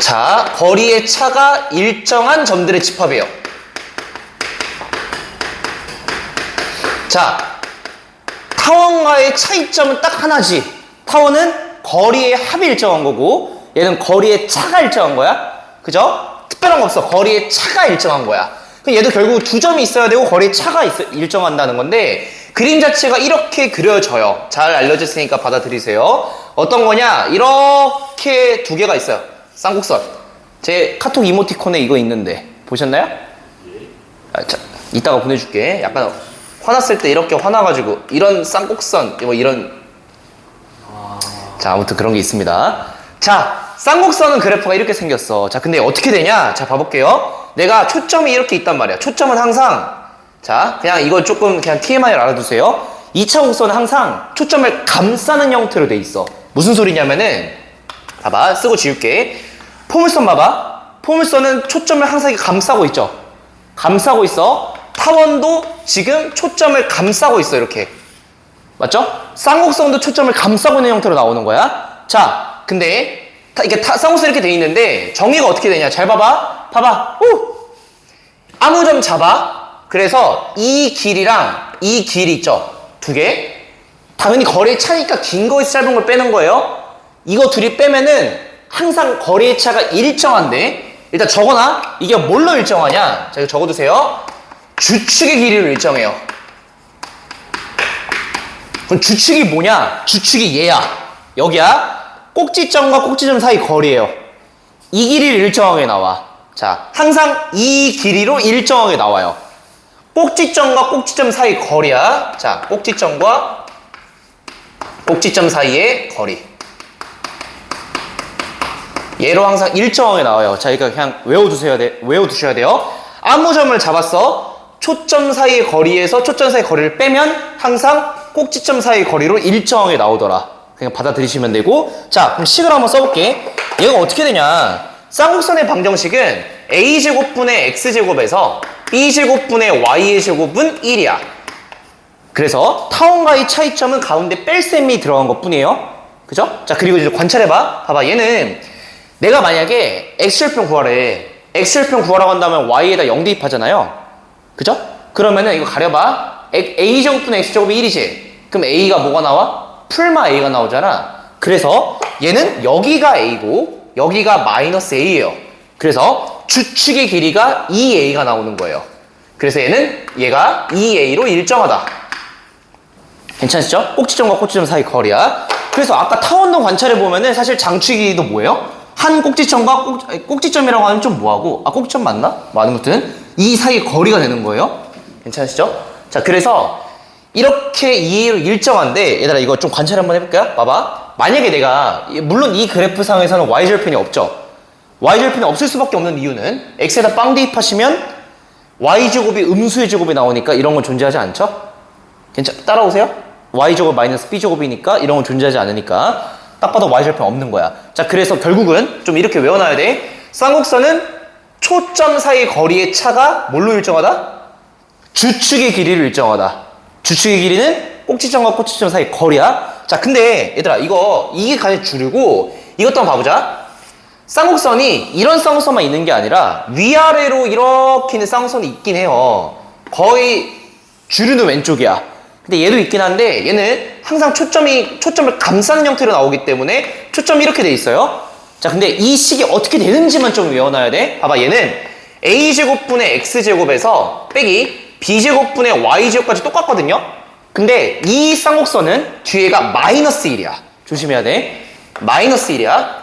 A: 자, 거리의 차가 일정한 점들의 집합이에요. 자, 타원과의 차이점은 딱 하나지. 타원은 거리의 합이 일정한 거고 얘는 거리의 차가 일정한 거야. 그죠? 특별한 거 없어. 거리의 차가 일정한 거야. 그럼 얘도 결국 두 점이 있어야 되고 거리의 차가 일정한다는 건데 그림 자체가 이렇게 그려져요. 잘 알려졌으니까 받아들이세요. 어떤 거냐? 이렇게 두 개가 있어요. 쌍곡선. 제 카톡 이모티콘에 이거 있는데 보셨나요? 자, 이따가 보내줄게. 약간 화났을 때 이렇게 화나가지고 이런 쌍곡선 뭐 이런 자, 아무튼 그런 게 있습니다. 자, 쌍곡선은 그래프가 이렇게 생겼어. 자, 근데 어떻게 되냐? 자, 봐볼게요. 내가 초점이 이렇게 있단 말이야. 초점은 항상 자, 그냥 이거 조금 그냥 TMI를 알아두세요. 2차 곡선은 항상 초점을 감싸는 형태로 돼 있어. 무슨 소리냐면은 봐봐, 쓰고 지울게. 포물선 봐봐. 포물선은 초점을 항상 이렇게 감싸고 있죠. 감싸고 있어. 타원도 지금 초점을 감싸고 있어. 이렇게 맞죠? 쌍곡선도 초점을 감싸고 있는 형태로 나오는 거야. 자, 근데 이게 쌍곡선 이렇게 돼 있는데 정의가 어떻게 되냐? 잘 봐봐. 봐봐. 오! 아무 점 잡아. 그래서 이 길이랑 이 길이 있죠. 두 개. 당연히 거리의 차니까 긴 거에서 짧은 걸 빼는 거예요. 이거 둘이 빼면은 항상 거리의 차가 일정한데, 일단 적어놔. 이게 뭘로 일정하냐? 자, 이거 적어두세요. 주축의 길이로 일정해요. 그럼 주축이 뭐냐? 주축이 얘야. 여기야. 꼭지점과 꼭지점 사이 거리예요. 이 길이를 일정하게 나와. 자, 항상 이 길이로 일정하게 나와요. 꼭지점과 꼭지점 사이 거리야. 자, 꼭지점과 꼭지점 사이의 거리. 얘로 항상 일정하게 나와요. 자, 이거 그냥 외워두셔야 돼요. 아무 점을 잡았어. 초점 사이의 거리에서 초점 사이의 거리를 빼면 항상 꼭지점 사이의 거리로 일정하게 나오더라. 그냥 받아들이시면 되고. 자, 그럼 식을 한번 써볼게. 얘가 어떻게 되냐? 쌍곡선의 방정식은 a제곱분의 x제곱에서 b제곱분의 y의 제곱은 1이야. 그래서 타원과의 차이점은 가운데 뺄셈이 들어간 것 뿐이에요. 그죠? 자, 그리고 이제 관찰해봐. 봐봐, 얘는 내가 만약에 x절편 구하래. x절편 구하라고 한다면 y에다 0 대입하잖아요. 그죠? 그러면은 이거 가려봐. a제곱분의 x제곱이 1이지. 그럼 a가 뭐가 나와? 풀마 a가 나오잖아. 그래서 얘는 여기가 a고 여기가 마이너스 a예요. 그래서 주축의 길이가 2a가 나오는 거예요. 그래서 얘가 2a로 일정하다. 괜찮으시죠? 꼭지점과 꼭지점 사이 거리야. 그래서 아까 타원도 관찰해보면은 사실 장축의 길이도 뭐예요? 한 꼭지점과 꼭지점이라고 하면 좀 뭐하고, 꼭지점 맞나? 아무튼 이 사이 거리가 되는 거예요. 괜찮으시죠? 자, 그래서 이렇게 2a로 일정한데, 얘들아 이거 좀 관찰 한번 해볼까요? 봐봐. 만약에 내가, 물론 이 그래프상에서는 y절편이 없죠. y절편이 없을 수밖에 없는 이유는 x에다 빵 대입하시면 y제곱이 음수의 제곱이 나오니까 이런 건 존재하지 않죠? 따라오세요? y제곱 마이너스 b제곱이니까 이런 건 존재하지 않으니까 딱 봐도 y절편 없는 거야. 자, 그래서 결국은 좀 이렇게 외워놔야 돼. 쌍곡선은 초점 사이 거리의 차가 뭘로 일정하다? 주축의 길이를 일정하다. 주축의 길이는 꼭지점과 꼭지점 사이 거리야. 자, 근데 얘들아 이게 가장 주류고, 이것도 한번 봐보자. 쌍곡선이 이런 쌍곡선만 있는 게 아니라 위아래로 이렇게 있는 쌍곡선이 있긴 해요. 거의 주류는 왼쪽이야. 근데 얘도 있긴 한데 얘는 항상 초점을 감싸는 형태로 나오기 때문에 초점이 이렇게 돼 있어요. 자, 근데 이 식이 어떻게 되는지만 좀 외워놔야 돼. 봐봐, 얘는 a제곱분의 x제곱에서 빼기 b제곱분의 y제곱까지 똑같거든요. 근데 이 쌍곡선은 뒤에가 마이너스 1이야. 조심해야 돼. 마이너스 1이야.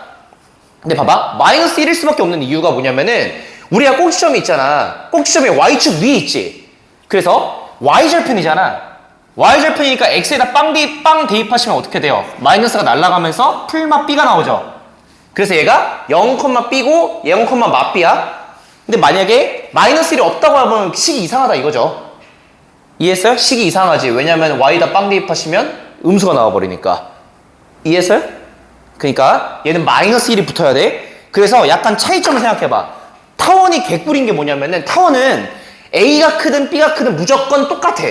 A: 근데 봐봐, 마이너스 1일 수밖에 없는 이유가 뭐냐면은 우리가 꼭지점이 있잖아. 꼭지점이 y축 위에 있지. 그래서 y절편이잖아. y절편이니까 x에다 빵 대입하시면 어떻게 돼요? 마이너스가 날아가면서 풀마 b가 나오죠. 그래서 얘가 0,b고 0,마 b야. 근데 만약에 마이너스 1이 없다고 하면 식이 이상하다 이거죠. 이해했어요? 식이 이상하지. 왜냐면 y에다 빵 대입하시면 음수가 나와버리니까. 이해했어요? 그러니까 얘는 마이너스 1이 붙어야 돼. 그래서 약간 차이점을 생각해봐. 타원이 개꿀인 게 뭐냐면은 타원은 a가 크든 b가 크든 무조건 똑같아.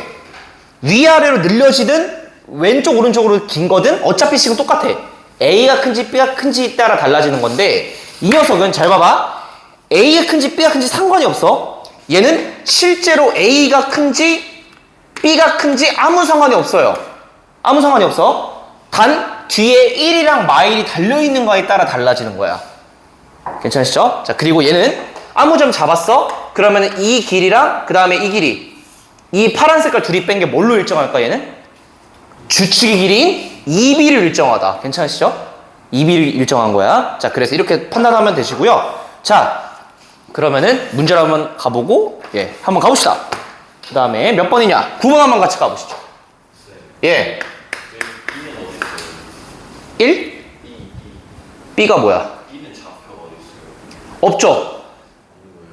A: 위아래로 늘려지든 왼쪽 오른쪽으로 긴 거든 어차피 식은 똑같아. a가 큰지 b가 큰지 따라 달라지는 건데, 이 녀석은 잘 봐봐. a가 큰지 b가 큰지 상관이 없어. 얘는 실제로 a가 큰지 b가 큰지 아무 상관이 없어요. 아무 상관이 없어. 단 뒤에 1이랑 마일이 달려있는 거에 따라 달라지는 거야. 괜찮으시죠? 자, 그리고 얘는 아무 점 잡았어? 그러면 이 길이랑 그 다음에 이 길이, 이 파란 색깔 둘이 뺀 게 뭘로 일정할까? 얘는 주축의 길이인 2b를 일정하다. 괜찮으시죠? 2b를 일정한 거야. 자, 그래서 이렇게 판단하면 되시고요. 자, 그러면은 문제를 한번 가보고, 한번 가봅시다. 그 다음에 몇 번이냐? 9번 한번 같이 가보시죠. 예. 1? B가 뭐야?
B: B는 좌표가 어디 있어요?
A: 없죠?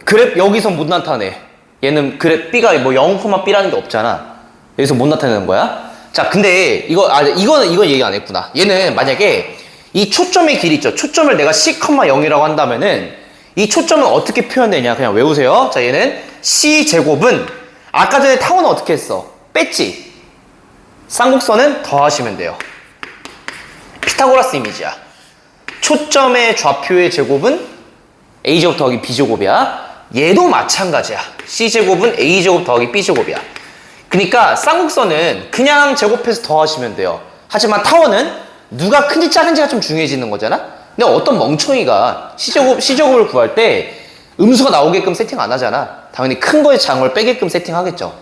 A: 그래프 여기서 못 나타내. 얘는 그래프 B가 뭐 0,B라는 게 없잖아. 여기서 못 나타내는 거야. 자, 근데 이건 얘기 안 했구나. 얘는 만약에 이 초점의 길이 있죠. 초점을 내가 C,0이라고 한다면은 이 초점은 어떻게 표현되냐? 그냥 외우세요. 자, 얘는 C제곱은 아까 전에 타원은 어떻게 했어? 뺐지? 쌍곡선은 더하시면 돼요. 피타고라스 이미지야. 초점의 좌표의 제곱은 A제곱 더하기 B제곱이야. 얘도 마찬가지야. C제곱은 A제곱 더하기 B제곱이야. 그러니까 쌍곡선은 그냥 제곱해서 더하시면 돼요. 하지만 타원은 누가 큰지 작은지가 좀 중요해지는 거잖아. 근데 어떤 멍청이가 C제곱을 구할 때 음수가 나오게끔 세팅 안 하잖아. 당연히 큰 거에 작은 걸 빼게끔 세팅하겠죠.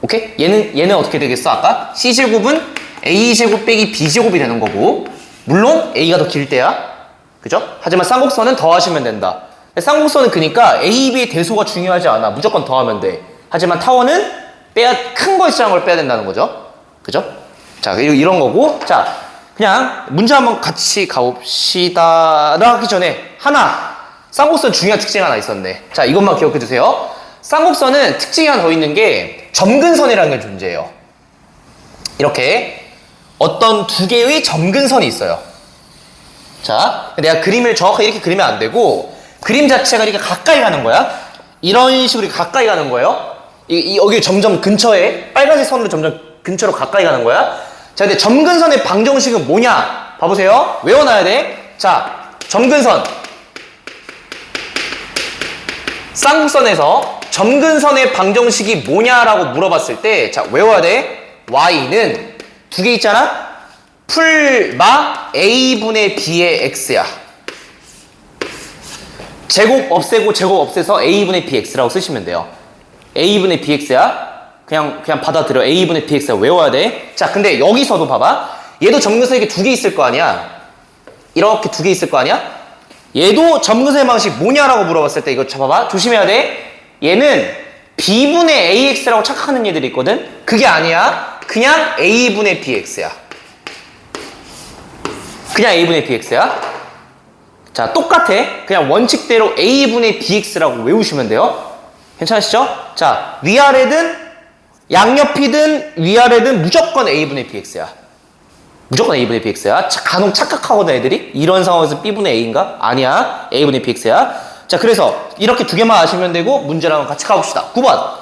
A: 오케이? 얘는 어떻게 되겠어? 아까 C제곱은 A제곱 빼기 B제곱이 되는 거고, 물론 A가 더 길 때야. 그죠? 하지만 쌍곡선은 더하시면 된다. 쌍곡선은 그러니까 A, B의 대소가 중요하지 않아. 무조건 더하면 돼. 하지만 타원은 큰 거에 작은 걸 빼야 된다는 거죠. 그죠? 자, 이런 거고. 자, 그냥 문제 한번 같이 가봅시다. 하기 전에 쌍곡선 중요한 특징 하나 있었네. 자, 이것만 기억해 두세요. 쌍곡선은 특징이 하나 더 있는 게 점근선이라는 게 존재해요. 이렇게 어떤 두 개의 점근선이 있어요. 자, 내가 그림을 정확하게 이렇게 그리면 안 되고, 그림 자체가 이렇게 가까이 가는 거야. 이런 식으로 가까이 가는 거예요. 여기 점점 근처에 빨간색 선으로 점점 근처로 가까이 가는 거야. 자, 근데 점근선의 방정식은 뭐냐? 봐보세요. 외워놔야 돼. 자, 점근선. 쌍곡선에서 점근선의 방정식이 뭐냐라고 물어봤을 때, 자, 외워야 돼. y는 두 개 있잖아? 풀마 a분의 b의 x야. 제곱 없애고 제곱 없애서 a분의 bx라고 쓰시면 돼요. a분의 bx야. 그냥 받아들여. a분의 bx야. 외워야 돼. 자, 근데 여기서도 봐봐. 얘도 점근선 이렇게 두 개 있을 거 아니야. 이렇게 두 개 있을 거 아니야. 얘도 점근선의 방식 뭐냐라고 물어봤을 때 이거 봐봐. 조심해야 돼. 얘는 b분의 ax라고 착각하는 얘들이 있거든. 그게 아니야. 그냥 a분의 bx야. 그냥 a분의 bx야. 자, 똑같아. 그냥 원칙대로 a분의 bx라고 외우시면 돼요. 괜찮으시죠? 자, 위아래든 양옆이든 위아래든 무조건 a분의 bx야. 무조건 a분의 bx야. 간혹 착각하거든 애들이. 이런 상황에서 b분의 a인가? 아니야. a분의 bx야. 자, 그래서 이렇게 두 개만 아시면 되고 문제랑 같이 가봅시다. 9번.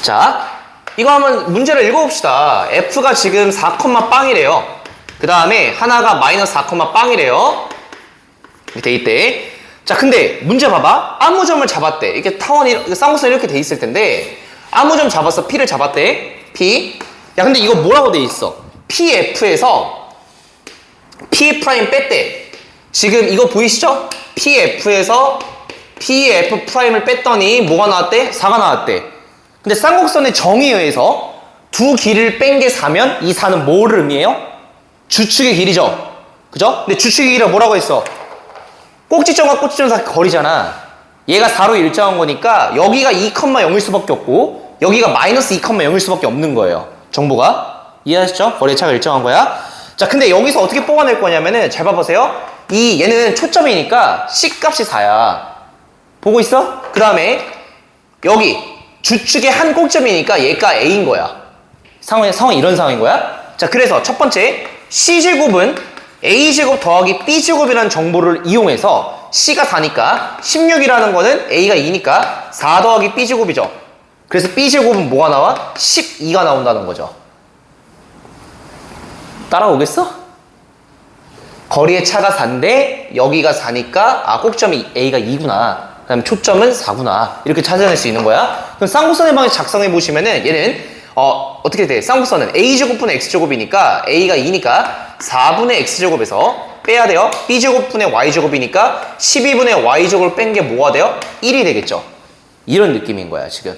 A: 자, 이거 한번 문제를 읽어봅시다. f가 지금 4,빵이래요. 그 다음에 하나가 마이너스 4,빵이래요. 이렇게 돼 있대. 자, 근데 문제 봐봐. 아무 점을 잡았대. 이렇게 타원이, 쌍곡선이 이렇게 돼 있을 텐데 아무 점 잡았어. P를 잡았대. P. 야, 근데 이거 뭐라고 돼 있어? PF에서 P 프라임 뺐대. 지금 이거 보이시죠? PF에서 PF 프라임을 뺐더니 뭐가 나왔대? 4가 나왔대. 근데 쌍곡선의 정의에 의해서 두 길을 뺀 게 4면 이 4는 뭐를 의미해요? 주축의 길이죠. 그죠? 근데 주축의 길이가 뭐라고 했어? 꼭지점과 꼭지점 사이 거리잖아. 얘가 4로 일정한 거니까 여기가 2,0일 수밖에 없고 여기가 마이너스 2,0일 수밖에 없는 거예요. 정보가. 이해하시죠? 거리의 차가 일정한 거야. 자, 근데 여기서 어떻게 뽑아낼 거냐면은 잘 봐보세요. 얘는 초점이니까 C 값이 4야. 보고 있어? 그 다음에 여기 주축의 한 꼭점이니까 얘가 A인 거야. 상황이 이런 상황인 거야. 자, 그래서 첫 번째 C제곱은 A제곱 더하기 B제곱이라는 정보를 이용해서 C가 4니까 16이라는 거는 A가 2니까 4 더하기 B제곱이죠. 그래서 B제곱은 뭐가 나와? 12가 나온다는 거죠. 따라오겠어? 거리의 차가 4인데 여기가 4니까 꼭점이 A가 2구나. 그 다음에 초점은 4구나. 이렇게 찾아낼 수 있는 거야. 그럼 쌍곡선의 방식 작성해 보시면은 얘는 어떻게 돼? 쌍곡선은 A제곱분의 X제곱이니까 A가 2니까 4분의 X제곱에서 빼야 돼요. B제곱분의 Y제곱이니까 12분의 Y제곱을 뺀 게 뭐가 돼요? 1이 되겠죠. 이런 느낌인 거야 지금.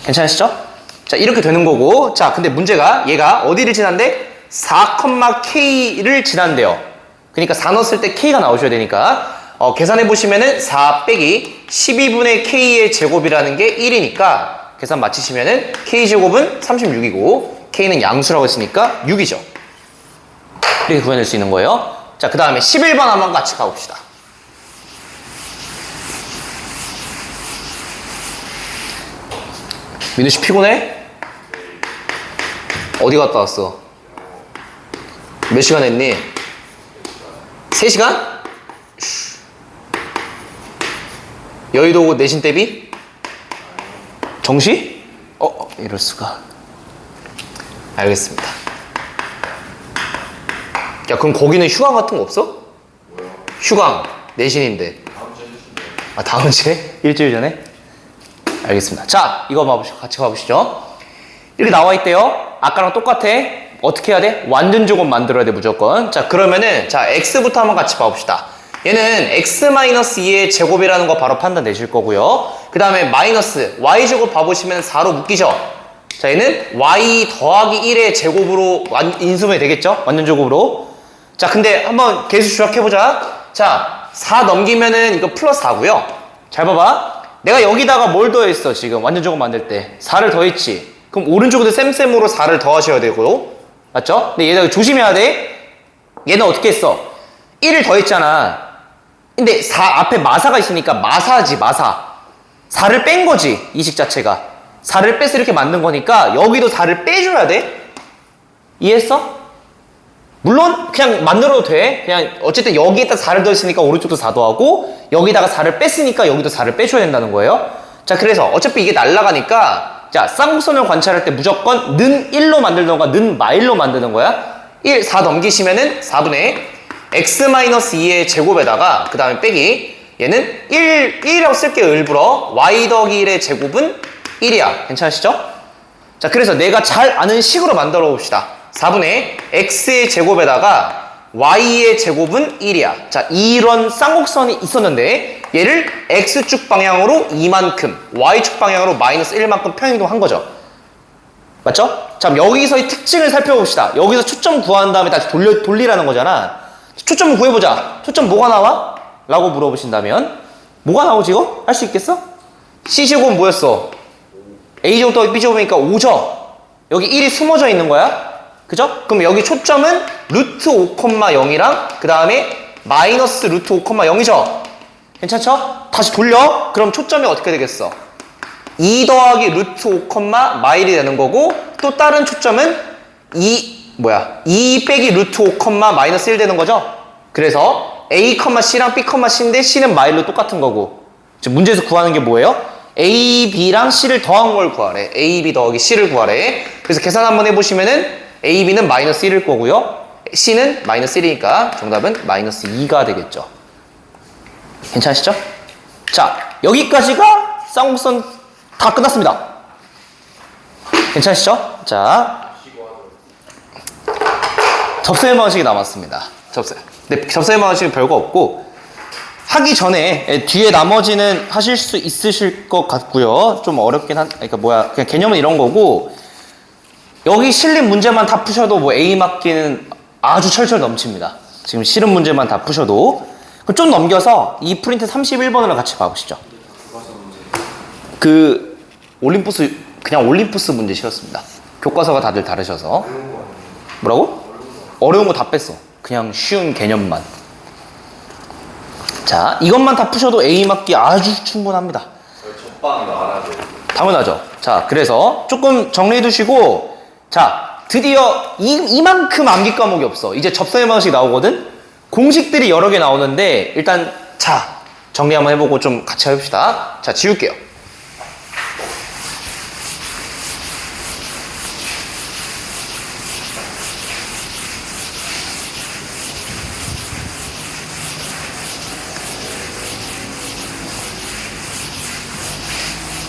A: 괜찮으시죠? 자, 이렇게 되는 거고. 자, 근데 문제가 얘가 어디를 지난대? 4,K를 지난대요. 그러니까 4 넣었을 때 K가 나오셔야 되니까 계산해 보시면은 4 빼기 12분의 K의 제곱이라는 게 1이니까 계산 마치시면은 K제곱은 36이고 K는 양수라고 했으니까 6이죠. 이렇게 구해낼 수 있는 거예요. 자, 그 다음에 11번 한번 같이 가봅시다. 민우씨 피곤해? 어디 갔다 왔어? 몇 시간 했니? 3시간? 여의도 내신 대비? 정시? 이럴 수가. 알겠습니다. 야, 그럼 거기는 휴강 같은 거 없어? 휴강. 내신인데.
B: 다음 주에 해주세요.
A: 아, 다음 주에? 일주일 전에? 알겠습니다. 자, 이거 같이 봐보시죠. 이렇게 나와 있대요. 아까랑 똑같아. 어떻게 해야 돼? 완전 조건 만들어야 돼, 무조건. 자, 그러면은, 자, x부터 한번 같이 봐봅시다. 얘는 x-2의 제곱이라는 거 바로 판단 내실 거고요. 그 다음에 마이너스 y제곱 봐보시면 4로 묶이죠? 자, 얘는 y 더하기 1의 제곱으로 인수분해 되겠죠? 완전 제곱으로. 자, 근데 한번 계수 조작해보자. 자, 4 넘기면은 이거 플러스 4고요. 잘 봐봐. 내가 여기다가 뭘 더했어, 지금? 완전 제곱 만들 때. 4를 더했지. 그럼 오른쪽에도 쌤쌤으로 4를 더하셔야 되고. 맞죠? 근데 얘가 조심해야 돼. 얘는 어떻게 했어? 1을 더했잖아. 근데 4 앞에 마사가 있으니까 마사지, 마사. 4를 뺀 거지, 이 식 자체가. 4를 빼서 이렇게 만든 거니까 여기도 4를 빼줘야 돼. 이해했어? 물론 그냥 만들어도 돼. 그냥 어쨌든 여기에다 4를 더했으니까 오른쪽도 4 더하고 여기다가 4를 뺐으니까 여기도 4를 빼줘야 된다는 거예요. 자, 그래서 어차피 이게 날아가니까 자, 쌍곡선을 관찰할 때 무조건 는 1로 만들던가 는 마일로 만드는 거야. 1, 4 넘기시면은 4분의 x-2의 제곱에다가 그 다음에 빼기 얘는 1이라고 쓸게요. 일부러 y 더하기 1의 제곱은 1이야. 괜찮으시죠? 자, 그래서 내가 잘 아는 식으로 만들어 봅시다. 4분의 x의 제곱에다가 y의 제곱은 1이야. 자, 이런 쌍곡선이 있었는데 얘를 x축 방향으로 2만큼, y축 방향으로 마이너스 1만큼 평행이동한 거죠. 맞죠? 자, 여기서의 특징을 살펴봅시다. 여기서 초점 구한 다음에 다시 돌리라는 거잖아. 초점을 구해보자. 초점 뭐가 나와? 라고 물어보신다면 뭐가 나오지 이거? 할 수 있겠어? C제곱은 뭐였어? A제곱 더하기 B제곱이니까 5죠? 여기 1이 숨어져 있는 거야. 그죠? 그럼 여기 초점은 루트 5,0이랑 그 다음에 마이너스 루트 5,0이죠? 괜찮죠? 다시 돌려. 그럼 초점이 어떻게 되겠어? 2 더하기 루트 5, 마일이 되는 거고 또 다른 초점은 2 빼기 루트 5, 마이너스 1 되는 거죠? 그래서 A, C랑 B, C인데 C는 마일로 똑같은 거고 지금 문제에서 구하는 게 뭐예요? A, B랑 C를 더한 걸 구하래. A, B 더하기 C를 구하래. 그래서 계산 한번 해보시면은 A, B는 마이너스 1일 거고요. C는 마이너스 1이니까 정답은 마이너스 2가 되겠죠. 괜찮으시죠? 자, 여기까지가 쌍곡선 다 끝났습니다. 괜찮으시죠? 자, 접선의 방식이 남았습니다. 접선. 근데 접선의 방식은 별거 없고 하기 전에 뒤에 나머지는 하실 수 있으실 것 같고요. 좀 어렵긴 그러니까 그냥 개념은 이런 거고 여기 실린 문제만 다 푸셔도 뭐 A 맞기는 아주 철철 넘칩니다. 지금 실은 문제만 다 푸셔도 그럼 좀 넘겨서 이 프린트 31번으로 같이 봐보시죠. 그 그냥 올림푸스 문제 실었습니다. 교과서가 다들 다르셔서. 뭐라고? 어려운 거 다 뺐어. 그냥 쉬운 개념만. 자, 이것만 다 푸셔도 A 맞기 아주 충분합니다.
B: 첫방 알아야 돼.
A: 당연하죠. 자, 그래서 조금 정리해 두시고 자, 드디어 이만큼 암기 과목이 없어. 이제 접선의 방식 나오거든? 공식들이 여러 개 나오는데 일단 자, 정리 한번 해보고 좀 같이 해봅시다. 자, 지울게요.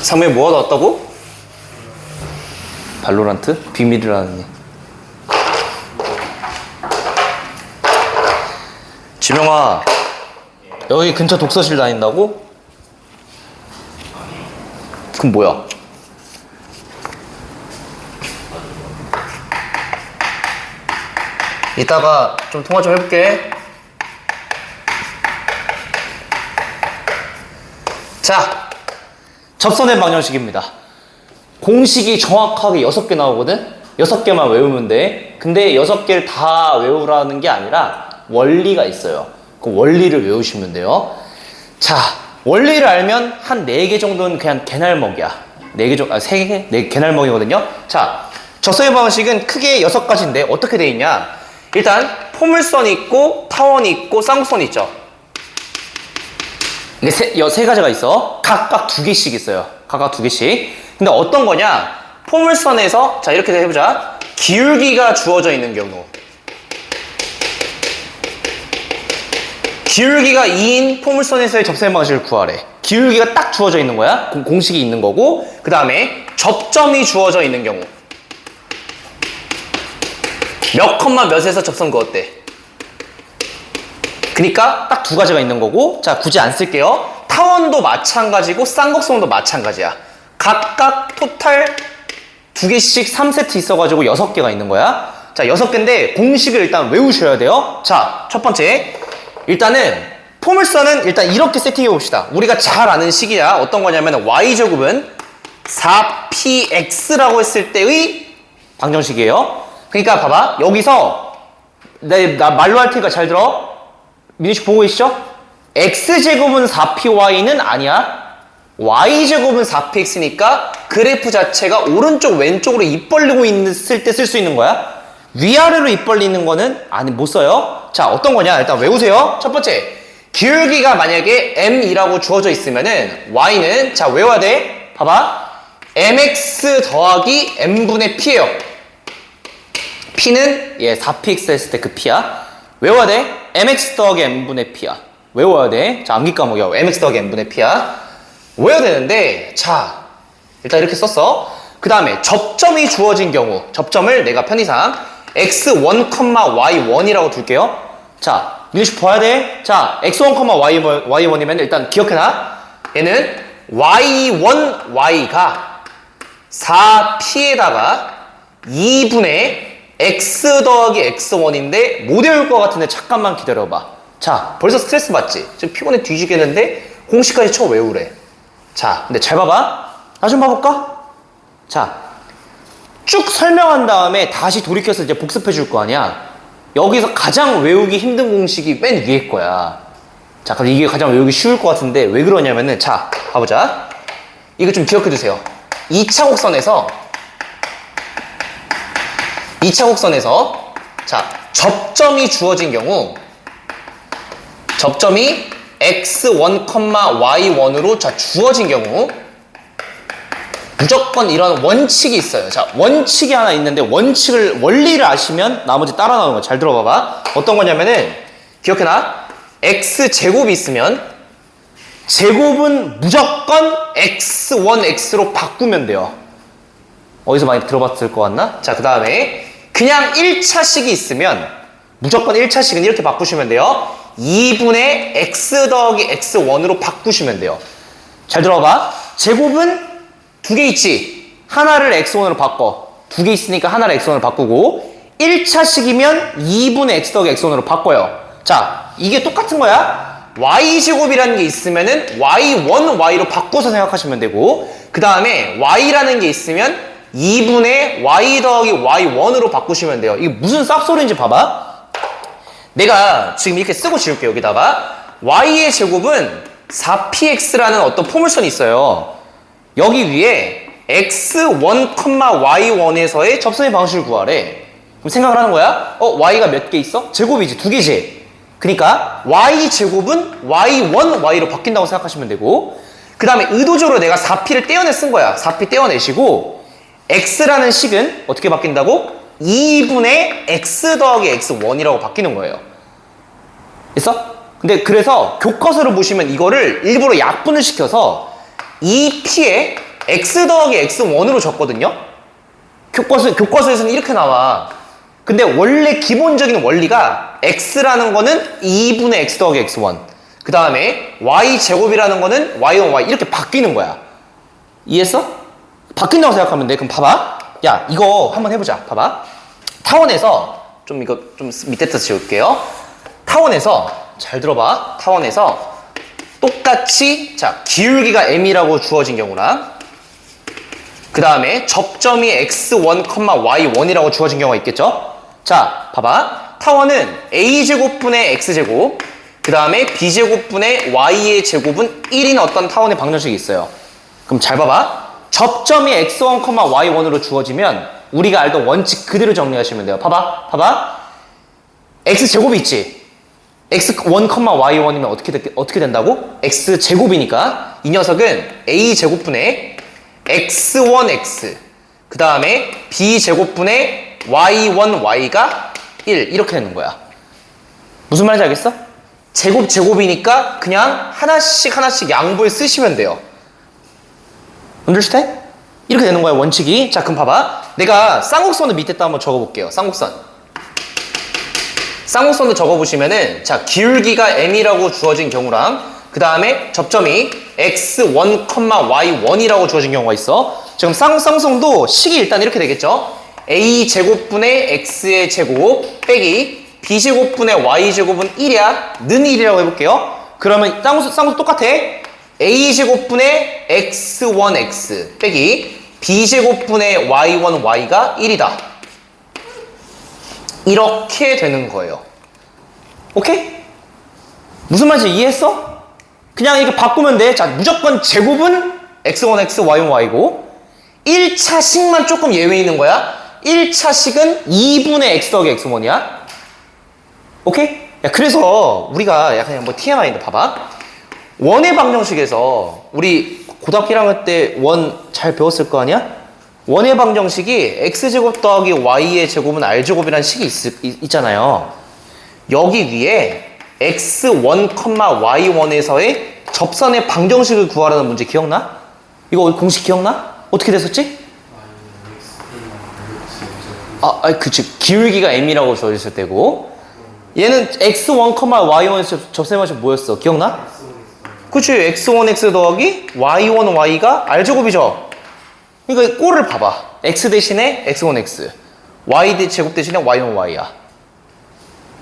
A: 상면에 뭐가 나왔다고? 발로란트? 비밀이라니. 지명아, 여기 근처 독서실 다닌다고? 그럼 뭐야? 이따가 좀 통화 좀 해볼게. 자, 접선의 방정식입니다. 공식이 정확하게 6개 나오거든? 6개만 외우면 돼. 근데 6개를 다 외우라는 게 아니라 원리가 있어요. 그 원리를 외우시면 돼요. 자, 원리를 알면 한 4개 정도는 그냥 개날먹이야. 4개 정도, 3개? 4개 개날먹이거든요. 자, 접선의 방식은 크게 6가지인데 어떻게 돼 있냐? 일단 포물선이 있고 타원이 있고 쌍곡선이 있죠. 이게 세 가지가 있어. 각각 2개씩 있어요. 각각 2개씩. 근데 어떤 거냐? 포물선에서 자 이렇게 해보자. 기울기가 주어져 있는 경우. 기울기가 2인 포물선에서의 접선의 방식을 구하래. 기울기가 딱 주어져 있는 거야. 공식이 있는 거고. 그 다음에 접점이 주어져 있는 경우. 몇 컴마 몇에서 접선 그었대. 그러니까 딱 두 가지가 있는 거고. 자, 굳이 안 쓸게요. 타원도 마찬가지고 쌍곡선도 마찬가지야. 각각 토탈 2개씩 3세트 있어가지고 6개가 있는 거야. 자, 6개인데 공식을 일단 외우셔야 돼요. 자, 첫 번째. 일단은 포물선은 일단 이렇게 세팅해 봅시다. 우리가 잘 아는 식이야. 어떤 거냐면 y제곱은 4px라고 했을 때의 방정식이에요. 그러니까 봐봐. 여기서 나 말로 할 테니까 잘 들어. 민우 씨 보고 계시죠? x제곱은 4py는 아니야. y제곱은 4px니까 그래프 자체가 오른쪽 왼쪽으로 입 벌리고 있을 때 쓸 수 있는 거야. 위아래로 입 벌리는 거는 못 써요. 자, 어떤 거냐? 일단 외우세요. 첫 번째, 기울기가 만약에 m이라고 주어져 있으면은 y는, 자, 외워야 돼. 봐봐. mx 더하기 m분의 p예요. p는 4px 했을 때 그 p야. 외워야 돼. mx 더하기 m분의 p야. 외워야 돼. 자, 암기 과목이야. mx 더하기 m분의 p야. 외워야 되는데, 자, 일단 이렇게 썼어. 그 다음에 접점이 주어진 경우, 접점을 내가 편의상 x1, y1이라고 둘게요. 자, 민우씨 봐야 돼. 자, x1, y1이면 일단 기억해놔. 얘는 y1, y가 4p에다가 2분의 x 더하기 x1인데 못 외울 것 같은데 잠깐만 기다려봐. 자, 벌써 스트레스 받지? 지금 피곤해 뒤지겠는데 공식까지 쳐 외우래. 자, 근데 잘 봐봐. 나 좀 봐볼까? 자, 쭉 설명한 다음에 다시 돌이켜서 이제 복습해 줄 거 아니야. 여기서 가장 외우기 힘든 공식이 맨 위에 거야. 자, 그럼 이게 가장 외우기 쉬울 것 같은데 왜 그러냐면은, 자, 가보자. 이거 좀 기억해 두세요. 2차 곡선에서 자, 접점이 주어진 경우, 접점이 x1, y1으로 자 주어진 경우 무조건 이런 원칙이 있어요. 자, 원칙이 하나 있는데 원리를 아시면 나머지 따라 나오는 거 잘 들어봐봐. 어떤 거냐면은 기억해놔. x제곱이 있으면 제곱은 무조건 x1, x로 바꾸면 돼요. 어디서 많이 들어봤을 것 같나? 자, 그 다음에 그냥 1차식이 있으면 무조건 1차식은 이렇게 바꾸시면 돼요. 2분의 x 더하기 x1으로 바꾸시면 돼요. 잘 들어봐. 제곱은 두 개 있지. 하나를 x1으로 바꿔. 두 개 있으니까 하나를 x1으로 바꾸고 1차식이면 2분의 x 더하기 x1으로 바꿔요. 자, 이게 똑같은 거야. y제곱이라는 게 있으면은 y1, y로 바꿔서 생각하시면 되고 그 다음에 y라는 게 있으면 2분의 y 더하기 y1으로 바꾸시면 돼요. 이게 무슨 쌉소리인지 봐봐. 내가 지금 이렇게 쓰고 지울게요. 여기다가 y의 제곱은 4px라는 어떤 포물선이 있어요. 여기 위에 x1, y1에서의 접선의 방식을 구하래. 그럼 생각을 하는 거야. y가 몇 개 있어? 제곱이지. 두 개지. 그러니까 y제곱은 y1, y로 바뀐다고 생각하시면 되고 그 다음에 의도적으로 내가 4p를 떼어내 쓴 거야. 4p 떼어내시고 x라는 식은 어떻게 바뀐다고? 2분의 x 더하기 x1이라고 바뀌는 거예요. 됐어? 근데 그래서 교과서를 보시면 이거를 일부러 약분을 시켜서 2p에 x 더하기 x1으로 적거든요. 교과서에서는 이렇게 나와. 근데 원래 기본적인 원리가 x라는 거는 2분의 x 더하기 x1 그 다음에 y제곱이라는 거는 y1, y 이렇게 바뀌는 거야. 이해했어? 바뀐다고 생각하면 돼. 그럼 봐봐. 야, 이거 한번 해보자. 봐봐. 타원에서 좀 이거 좀 밑에서 지울게요. 타원에서 잘 들어봐. 타원에서 똑같이 자 기울기가 m이라고 주어진 경우랑 그 다음에 접점이 x1, y1이라고 주어진 경우가 있겠죠. 자, 봐봐. 타원은 a제곱분의 x제곱 그 다음에 b제곱분의 y의 제곱은 1인 어떤 타원의 방정식이 있어요. 그럼 잘 봐봐. 접점이 x1, y1으로 주어지면 우리가 알던 원칙 그대로 정리하시면 돼요. 봐봐. x제곱이 있지. x1, y1이면 어떻게 된다고? x제곱이니까 이 녀석은 a제곱분의 x1x 그 다음에 b제곱분의 y1y가 1 이렇게 되는 거야. 무슨 말인지 알겠어? 제곱이니까 그냥 하나씩 양보해 쓰시면 돼요. understand? 이렇게 되는 거야, 원칙이. 자, 그럼 봐봐. 내가 쌍곡선을 밑에다 한번 적어볼게요. 쌍곡선을 적어보시면은, 자, 기울기가 m이라고 주어진 경우랑, 그 다음에 접점이 x1, y1이라고 주어진 경우가 있어. 지금 쌍쌍성도 식이 일단 이렇게 되겠죠? a제곱분의 x의 제곱 빼기 b제곱분의 y제곱은 1이야. 는 1이라고 해볼게요. 그러면 쌍수 똑같아. a제곱분의 x1x 빼기 b제곱분의 y1y가 1이다. 이렇게 되는 거예요. 오케이? 무슨 말인지 이해했어? 그냥 이렇게 바꾸면 돼. 자, 무조건 제곱은 x1x, y1y고 1차식만 조금 예외 있는 거야. 1차식은 2분의 x 더하기 x1이야. 오케이? 야, 그래서 우리가 약간 뭐 TMI인데 봐봐. 원의 방정식에서 우리 고등학교 1학년 때 원 잘 배웠을 거 아니야? 원의 방정식이 x제곱 더하기 y의 제곱은 r제곱이라는 식이 있잖아요. 여기 위에 x1, y1에서의 접선의 방정식을 구하라는 문제 기억나? 이거 공식 기억나? 어떻게 됐었지? 그치. 기울기가 m이라고 주어졌을 때고 얘는 x1, y1에서 접선의 방식 뭐였어? 기억나? 그치. x1x 더하기 y1y가 r제곱이죠. 그러니까 꼴을 봐봐. x 대신에 x1x, y 제곱 대신에 y1y야.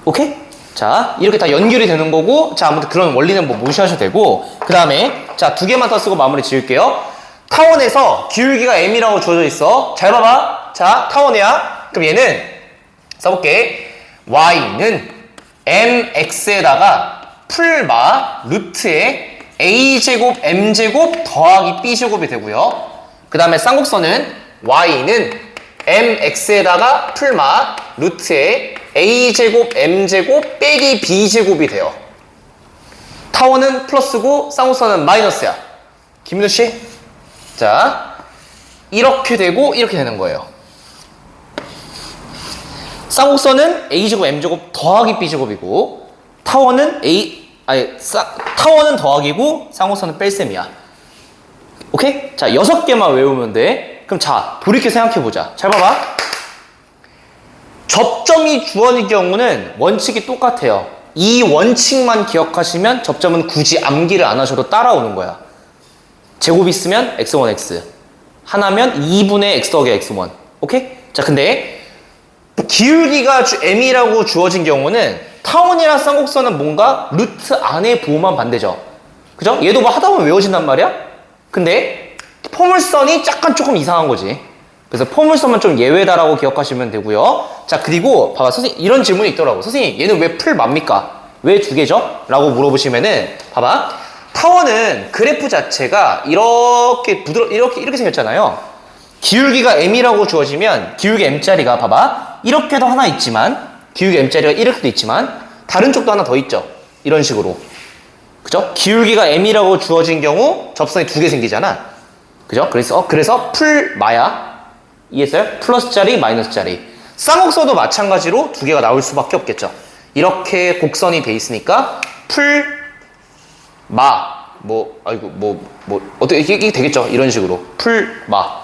A: 오케이? 자, 이렇게 다 연결이 되는 거고, 자, 아무튼 그런 원리는 뭐 무시하셔도 되고, 그 다음에, 자, 두 개만 더 쓰고 마무리 지을게요. 타원에서 기울기가 m이라고 주어져 있어. 잘 봐봐. 자, 타원이야. 그럼 얘는, 써볼게. y는 mx에다가 풀마 루트에 a제곱 m제곱 더하기 b제곱이 되고요. 그 다음에 쌍곡선은 y는 mx에다가 풀마 루트에 a제곱 m제곱 빼기 b제곱이 돼요. 타원은 플러스고 쌍곡선은 마이너스야. 김민우 씨? 자, 이렇게 되고 이렇게 되는 거예요. 쌍곡선은 a제곱 m제곱 더하기 b제곱이고 타원은 타원은 더하기고 쌍곡선은 뺄셈이야. 오케이? 자, 6개만 외우면 돼. 그럼 자, 돌이켜 생각해보자. 잘 봐봐. 접점이 주어진 경우는 원칙이 똑같아요. 이 원칙만 기억하시면 접점은 굳이 암기를 안 하셔도 따라오는 거야. 제곱 있으면 x1x, 하나면 2분의 x 더하기 x1. 오케이? 자, 근데 기울기가 m이라고 주어진 경우는 타원이랑 쌍곡선은 뭔가 루트 안에 부호만 반대죠. 그죠? 얘도 뭐 하다 보면 외워진단 말이야? 근데 포물선이 약간 조금 이상한 거지. 그래서 포물선만 좀 예외다라고 기억하시면 되고요. 자, 그리고 봐봐. 선생님 이런 질문이 있더라고. 선생님 얘는 왜 풀마입니까? 왜 두 개죠? 라고 물어보시면은 봐봐. 타원은 그래프 자체가 이렇게 이렇게 생겼잖아요. 기울기가 m이라고 주어지면 기울기 m자리가 봐봐. 이렇게도 하나 있지만 기울기 m자리가 이렇게도 있지만 다른 쪽도 하나 더 있죠. 이런 식으로. 그죠? 기울기가 m이라고 주어진 경우 접선이 두 개 생기잖아. 그죠? 그래서 풀마야. 이해했어요? 플러스짜리, 마이너스짜리. 쌍곡선도 마찬가지로 두 개가 나올 수밖에 없겠죠. 이렇게 곡선이 돼 있으니까 풀마 어떻게 이게 되겠죠? 이런 식으로 풀마.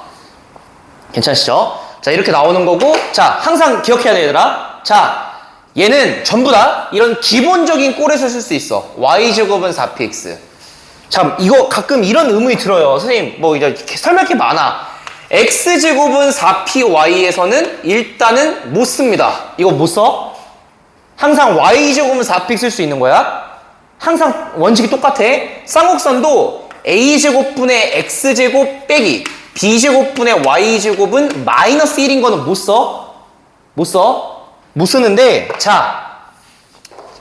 A: 괜찮으시죠? 자, 이렇게 나오는 거고, 자, 항상 기억해야 돼, 얘들아. 자, 얘는 전부 다 이런 기본적인 꼴에서 쓸 수 있어. y제곱은 4px. 참, 이거 가끔 이런 의문이 들어요. 선생님, 뭐 이제 설명할 게 많아. x제곱은 4py에서는 일단은 못 씁니다. 이거 못 써? 항상 y제곱은 4px 쓸 수 있는 거야. 항상 원칙이 똑같아. 쌍곡선도 a제곱분의 x제곱 빼기 b제곱분의 y제곱은 마이너스 1인 거는 못 써. 못 써. 못 쓰는데, 자,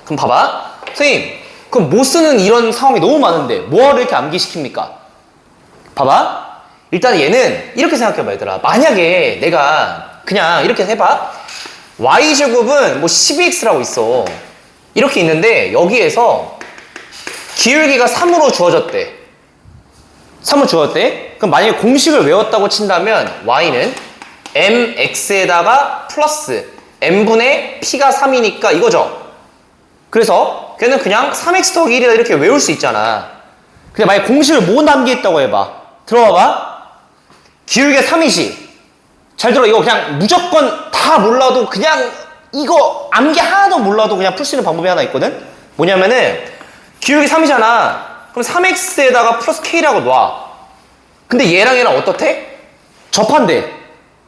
A: 그럼 봐봐. 선생님, 그럼 못 쓰는 이런 상황이 너무 많은데 뭐하러 이렇게 암기시킵니까? 봐봐. 일단 얘는 이렇게 생각해봐, 얘들아. 만약에 내가 그냥 이렇게 해봐. y제곱은 뭐 12x라고 있어. 이렇게 있는데 여기에서 기울기가 3으로 주어졌대. 3으로 주어졌대. 그럼 만약에 공식을 외웠다고 친다면 y는 mx에다가 플러스 m분의 p가 3이니까 이거죠. 그래서 걔는 그냥 3x 더하기 1이다 이렇게 외울 수 있잖아. 근데 만약 공식을 못 암기했다고 해봐. 들어봐봐. 기울기가 3이지. 잘 들어. 이거 그냥 무조건 다 몰라도 그냥 이거 암기 하나도 몰라도 그냥 풀 수 있는 방법이 하나 있거든. 뭐냐면은 기울기 3이잖아. 그럼 3x에다가 플러스 k라고 놔. 근데 얘랑 얘랑 어떻대? 접한대.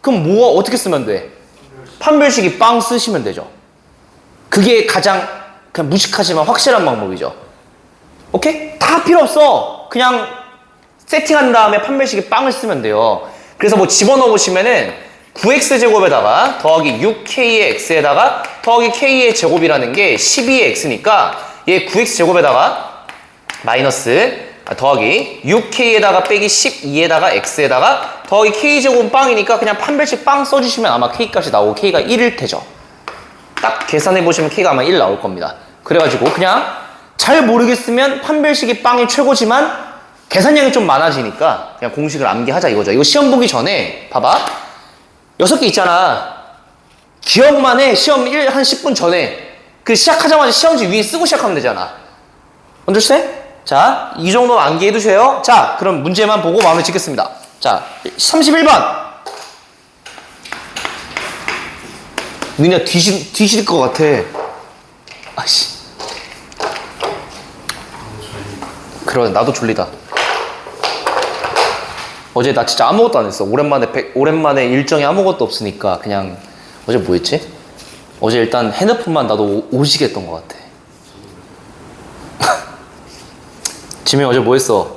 A: 그럼 뭐 어떻게 쓰면 돼? 판별식이 빵 쓰시면 되죠. 그게 가장 그냥 무식하지만 확실한 방법이죠. 오케이? 다 필요 없어. 그냥 세팅한 다음에 판별식이 빵을 쓰면 돼요. 그래서 뭐 집어넣어 보시면은 9x제곱에다가 더하기 6k의 x에다가 더하기 k의 제곱이라는 게 12의 x니까 얘 9x제곱에다가 마이너스 더하기 6k에다가 빼기 12에다가 x에다가 더하기 k제곱은 빵이니까 그냥 판별식 빵 써주시면 아마 k값이 나오고 k가 1일 테죠. 딱 계산해보시면 k가 아마 1 나올 겁니다. 그래가지고 그냥 잘 모르겠으면 판별식이 빵이 최고지만 계산량이 좀 많아지니까 그냥 공식을 암기하자 이거죠. 이거 시험 보기 전에 봐봐. 6개 있잖아. 기억만 해. 시험 한 10분 전에. 그 시작하자마자 시험지 위에 쓰고 시작하면 되잖아. understand? 자, 이 정도 암기해 두세요. 자, 그럼 문제만 보고 마무리 짓겠습니다. 자, 31번. 민야 뒤질 것 같아. 아씨. 그러네, 나도 졸리다. 어제 나 진짜 아무것도 안 했어. 오랜만에 일정이 아무것도 없으니까 그냥 어제 뭐 했지? 어제 일단 핸드폰만 나도 오지게 했던 것 같아. 지민 어제 뭐 했어?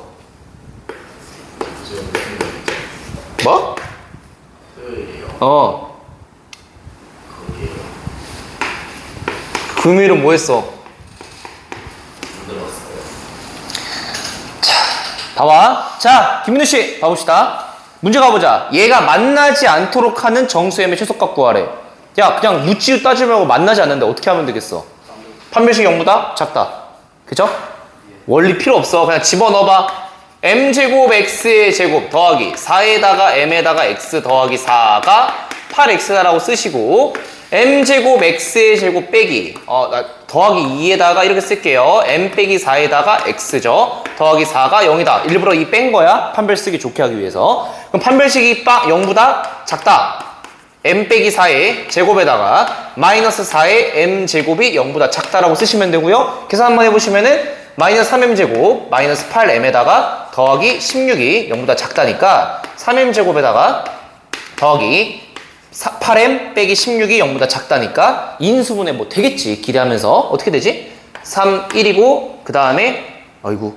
A: 뭐? 어. 금요일은 뭐 했어? 자, 봐봐. 자, 김민우 씨, 봐봅시다. 문제 가보자. 얘가 만나지 않도록 하는 정수엠의 최소값 구하래. 야, 그냥 묻지도 따지지 말고 만나지 않는데 어떻게 하면 되겠어? 판별식 0보다 작다. 그죠? 원리 필요 없어. 그냥 집어넣어봐. m제곱 x의 제곱 더하기 4에다가 m에다가 x 더하기 4가 8x다라고 쓰시고 m제곱 x의 제곱 빼기 나 더하기 2에다가 이렇게 쓸게요. m 빼기 4에다가 x죠. 더하기 4가 0이다. 일부러 이 뺀 거야. 판별 쓰기 좋게 하기 위해서. 그럼 판별식이 0보다 작다. m 빼기 4의 제곱에다가 마이너스 4의 m 제곱이 0보다 작다라고 쓰시면 되고요. 계산 한번 해보시면은 마이너스 3m제곱 마이너스 8m에다가 더하기 16이 0보다 작다니까 3m제곱에다가 더하기 8m 빼기 16이 0보다 작다니까 인수분해 뭐 되겠지. 기대하면서 어떻게 되지? 3, 1이고 그 다음에 아이고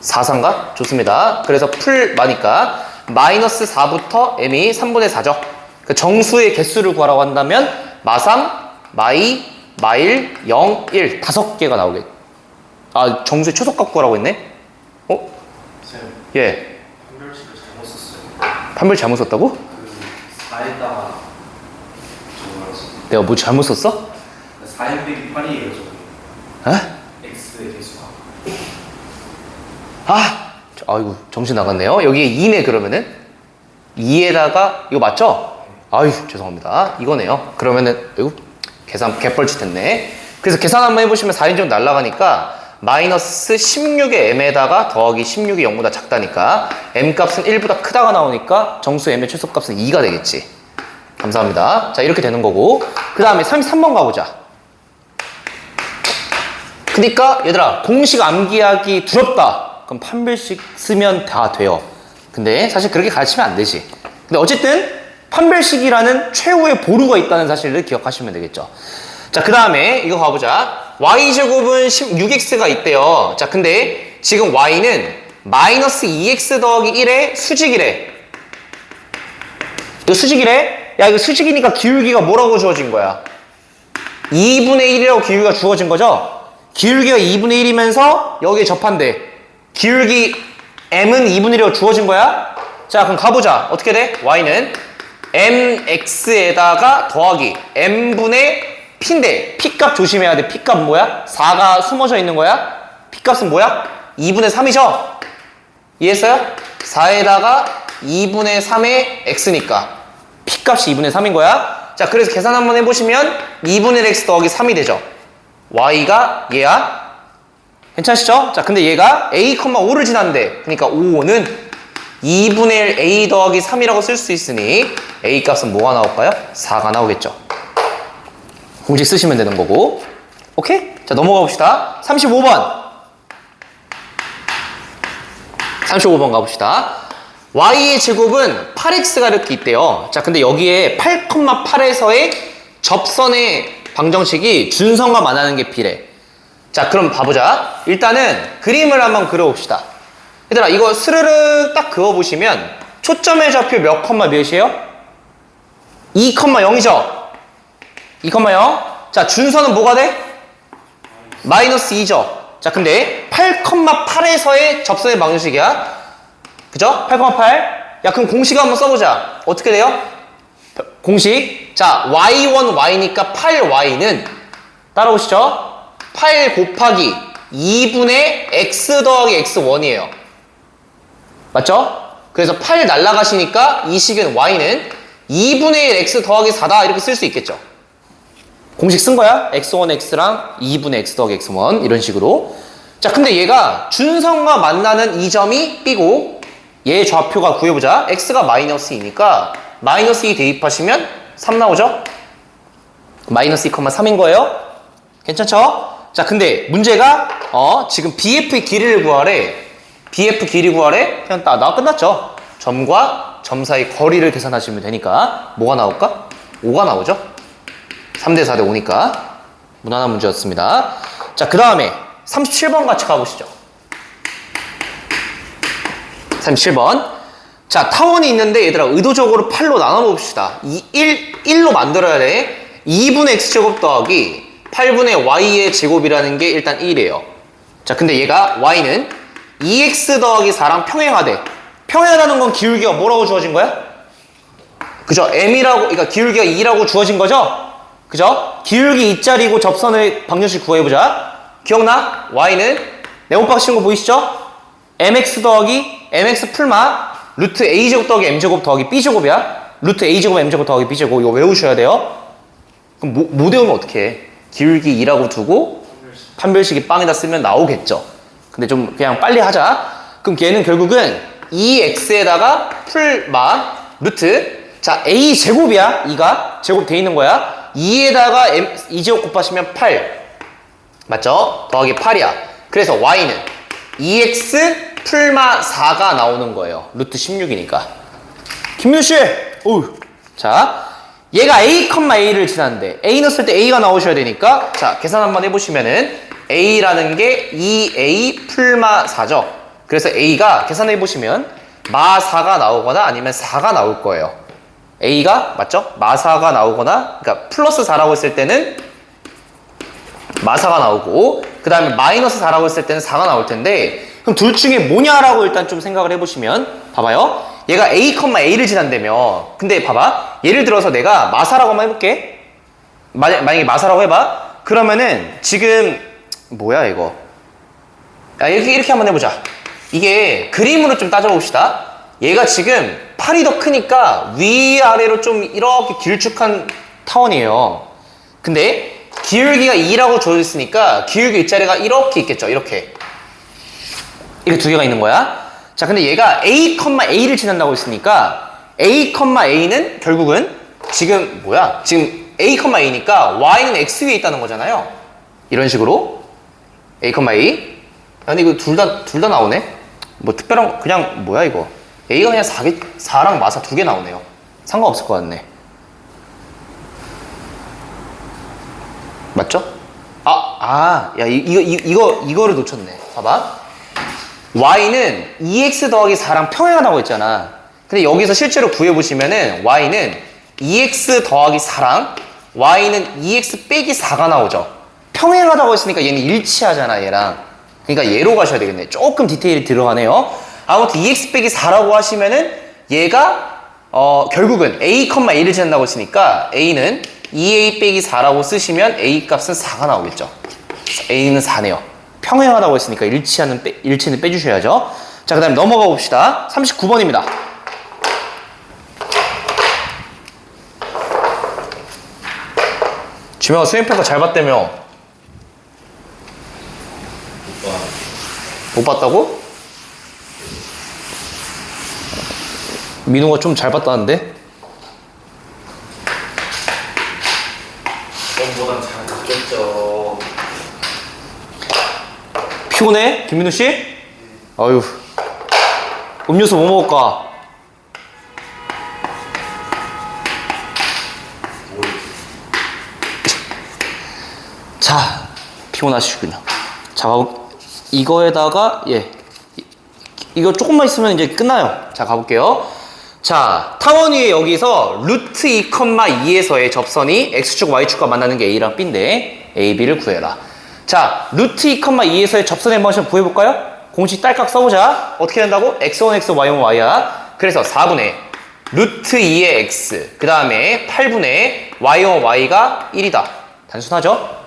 A: 4, 3가? 좋습니다. 그래서 풀 마니까 마이너스 4부터 m이 3분의 4죠. 그 정수의 개수를 구하라고 한다면 마3, 마2, 마1, 0, 1 5개가 나오겠. 아, 정수의 최소값 구하라고 했네? 어?
B: 쌤,
A: 예.
B: 판별식을 잘못 썼어요.
A: 판별 잘못 썼다고?
B: 그 4에다가 적어놨어요.
A: 내가 뭐 잘못 썼어?
B: 4m 빼기 8이에요, 저기.
A: 에?
B: x의 개수가.
A: 아이고 정신 나갔네요. 여기에 2네 그러면은 2에다가 이거 맞죠? 아유 죄송합니다. 이거네요. 그러면은 이거 계산 개뻘짓 했네. 그래서 계산 한번 해보시면 4인정 날라가니까 마이너스 16의 m에다가 더하기 16이 0보다 작다니까 m값은 1보다 크다가 나오니까 정수 m의 최소값은 2가 되겠지. 감사합니다. 자 이렇게 되는 거고 그 다음에 33번 가보자. 그니까 얘들아 공식 암기하기 두렵다. 그럼 판별식 쓰면 다 돼요. 근데 사실 그렇게 가르치면 안 되지. 근데 어쨌든 판별식이라는 최후의 보루가 있다는 사실을 기억하시면 되겠죠. 자, 그 다음에 이거 가보자. y제곱은 16x가 있대요. 자, 근데 지금 y는 마이너스 2x 더하기 1의 수직이래. 이거 수직이래? 야, 이거 수직이니까 기울기가 뭐라고 주어진 거야? 2분의 1이라고 기울기가 주어진 거죠? 기울기가 2분의 1이면서 여기에 접한대. 기울기 m은 2분의 1이라고 주어진 거야? 자, 그럼 가보자. 어떻게 돼? y는 mx에다가 더하기 m분의 p인데 p값 조심해야 돼. p값 뭐야? 4가 숨어져 있는 거야? p값은 뭐야? 2분의 3이죠? 이해했어요? 4에다가 2분의 3의 x니까 p값이 2분의 3인 거야. 자, 그래서 계산 한번 해보시면 2분의 x 더하기 3이 되죠. y가 얘야. 괜찮으시죠? 자, 근데 얘가 a, 5를 지났는데, 그러니까 5는 2분의 1 a 더하기 3이라고 쓸 수 있으니 a 값은 뭐가 나올까요? 4가 나오겠죠. 공식 쓰시면 되는 거고. 오케이? 자, 넘어가 봅시다. 35번. 35번 가봅시다. y의 제곱은 8x가 이렇게 있대요. 자, 근데 여기에 8,8에서의 접선의 방정식이 준선과 만나는 게 비례. 자, 그럼 봐보자. 일단은 그림을 한번 그려봅시다. 얘들아, 이거 스르르 딱 그어보시면 초점의 좌표 몇 컴마 몇이에요? 2,0이죠? 2,0. 자, 준선은 뭐가 돼? 마이너스 2죠? 자, 근데 8,8에서의 접선의 방정식이야. 그죠? 8,8. 야, 그럼 공식 한번 써보자. 어떻게 돼요? 공식. 자, y1y니까 8y는 따라오시죠? 8 곱하기 2분의 x 더하기 x1이에요. 맞죠? 그래서 8 날라가시니까 이 식은 y는 2분의 1 x 더하기 4다 이렇게 쓸 수 있겠죠. 공식 쓴 거야. x1 x랑 2분의 x 더하기 x1 이런 식으로. 자, 근데 얘가 준선과 만나는 이 점이 B고 얘 좌표가 구해보자. x가 마이너스 2니까 마이너스 2 대입하시면 3 나오죠? 마이너스 2,3인 거예요. 괜찮죠? 자, 근데 문제가 지금 BF의 길이를 구하래. BF 길이 구하래. 그냥 나 끝났죠. 점과 점 사이 거리를 계산하시면 되니까 뭐가 나올까? 5가 나오죠. 3대 4대 5니까 무난한 문제였습니다. 자, 그 다음에 37번 같이 가보시죠. 37번. 자, 타원이 있는데 얘들아 의도적으로 8로 나눠봅시다. 1로 만들어야 돼. 2분의 x제곱 더하기 8분의 y의 제곱이라는 게 일단 1이에요. 자, 근데 얘가 y는 2x 더하기 4랑 평행하대. 평행하다는 건 기울기가 뭐라고 주어진 거야? 그죠? m이라고, 그러니까 기울기가 2라고 주어진 거죠? 그죠? 기울기 2짜리고 접선의 방정식 구해보자. 기억나? y는 네모박 씌운 거 보이시죠? mx 더하기 mx 풀마 루트 a제곱 더하기 m제곱 더하기 b제곱이야. 루트 a제곱 m제곱 더하기 b제곱. 이거 외우셔야 돼요. 그럼 못 외우면 어떡해? 기울기 2라고 두고 판별식이 빵에다 쓰면 나오겠죠. 근데 좀 그냥 빨리 하자. 그럼 걔는 결국은 2x에다가 풀마 루트, 자, a 제곱이야. 2가 제곱 돼 있는 거야. 2에다가 2제곱 곱하시면 8 맞죠? 더하기 8이야. 그래서 y는 2x 풀마 4가 나오는 거예요. 루트 16이니까. 김민우씨! 자, 얘가 a, a를 지났는데 a 넣었을 때 a가 나오셔야 되니까 자, 계산 한번 해보시면은 a라는 게 2a 풀마 4죠. 그래서 a가 계산해보시면 마 4가 나오거나 아니면 4가 나올 거예요. a가 맞죠? 마 4가 나오거나, 그러니까 플러스 4라고 했을 때는 마 4가 나오고, 그 다음에 마이너스 4라고 했을 때는 4가 나올 텐데, 그럼 둘 중에 뭐냐라고 일단 좀 생각을 해보시면, 봐봐요. 얘가 a, a를 지난다며. 근데 봐봐. 예를 들어서 내가 마사라고 한번 해볼게. 만약에 마사라고 해봐. 그러면은 지금 뭐야 이거. 야, 이렇게 한번 해보자. 이게 그림으로 좀 따져봅시다. 얘가 지금 팔이 더 크니까 위아래로 좀 이렇게 길쭉한 타원이에요. 근데 기울기가 2라고 주어져 있으니까 기울기 윗자리가 이렇게 있겠죠. 이렇게 두 개가 있는 거야. 자, 근데 얘가 a, a를 지난다고 했으니까 a, a는 결국은 지금 뭐야? 지금 a, a니까 y는 x 위에 있다는 거잖아요. 이런 식으로 a, a. 아니 이거 둘 다 나오네. 뭐 특별한 그냥 뭐야 이거. a가 그냥 4랑 마사 2개 나오네요. 상관없을 것 같네. 맞죠? 야, 이거를 놓쳤네. 봐봐. y는 2x 더하기 4랑 평행하다고 했잖아. 근데 여기서 실제로 구해보시면은 y는 2x 더하기 4랑 y는 2x 빼기 4가 나오죠. 평행하다고 했으니까 얘는 일치하잖아, 얘랑. 그러니까 얘로 가셔야 되겠네. 조금 디테일이 들어가네요. 아무튼 2x 빼기 4라고 하시면은 얘가 결국은 a, a를 지난다고 했으니까 a는 2a 빼기 4라고 쓰시면 a 값은 4가 나오겠죠. a는 4네요. 평행하다고 했으니까 일치는 빼주셔야죠. 자, 그 다음에 넘어가 봅시다. 39번입니다. 지명아 수행평가 잘 봤다며. 못 봤다고? 민우가 좀 잘 봤다는데?
B: 전보단 잘 바뀌었죠.
A: 피곤해? 김민우 씨? 아유. 음료수 뭐 먹을까? 자, 피곤하시군요. 자, 이거에다가, 예. 이거 조금만 있으면 이제 끝나요. 자, 가볼게요. 자, 타원 위에 여기서 루트 2,2에서의 접선이 X축, Y축과 만나는 게 A랑 B인데, A, B를 구해라. 자, 루트 2,2에서의 접선의 모션 구해볼까요? 공식 딸깍 써보자. 어떻게 된다고? X1, X, Y1, Y야. 그래서 4분의 루트 2의 X, 그 다음에 8분의 Y1, Y가 1이다. 단순하죠?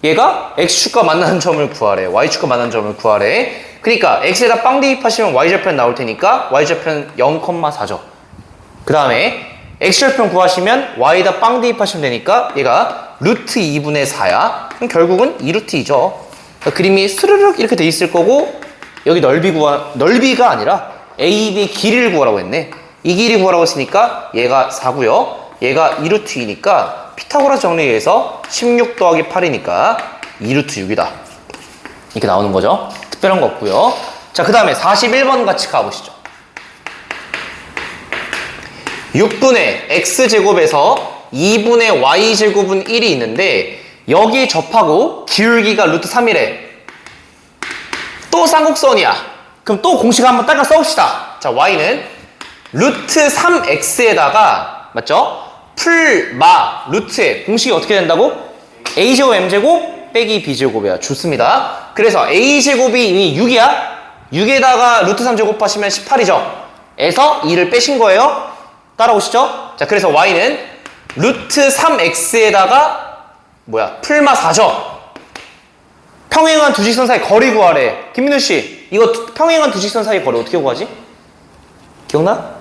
A: 얘가 X축과 만나는 점을 구하래. Y축과 만나는 점을 구하래. 그러니까 X에다 빵 대입하시면 Y절편 나올 테니까 Y절편 0,4죠. 그 다음에 X절편 구하시면 Y에다 빵 대입하시면 되니까 얘가 루트 2분의 4야. 그럼 결국은 2루트 2죠. 그러니까 그림이 스르륵 이렇게 돼 있을 거고 여기 넓이가 아니라 A, B 길이를 구하라고 했네. 이 길이 구하라고 했으니까 얘가 4고요. 얘가 2루트 2니까 피타고라스 정리해서 16 더하기 8이니까 2루트 6이다. 이렇게 나오는 거죠. 특별한 거 없고요. 자, 그 다음에 41번 같이 가보시죠. 6분의 x제곱에서 2분의 y제곱은 1이 있는데 여기 접하고 기울기가 루트 3이래. 또 쌍곡선이야. 그럼 또 공식 한번 따가 써봅시다. 자, y는 루트 3x에다가 맞죠? 풀마 루트에 공식이 어떻게 된다고? a제곱 m제곱 빼기 b제곱이야. 좋습니다. 그래서 a제곱이 이미 6이야. 6에다가 루트 3 제곱하시면 18이죠. 에서 2를 빼신 거예요. 따라오시죠? 자, 그래서 y는 루트 3x에다가 뭐야? 풀마 4죠. 평행한 두 직선 사이 거리 구하래. 김민우 씨, 이거 평행한 두 직선 사이 거리 어떻게 구하지? 기억나?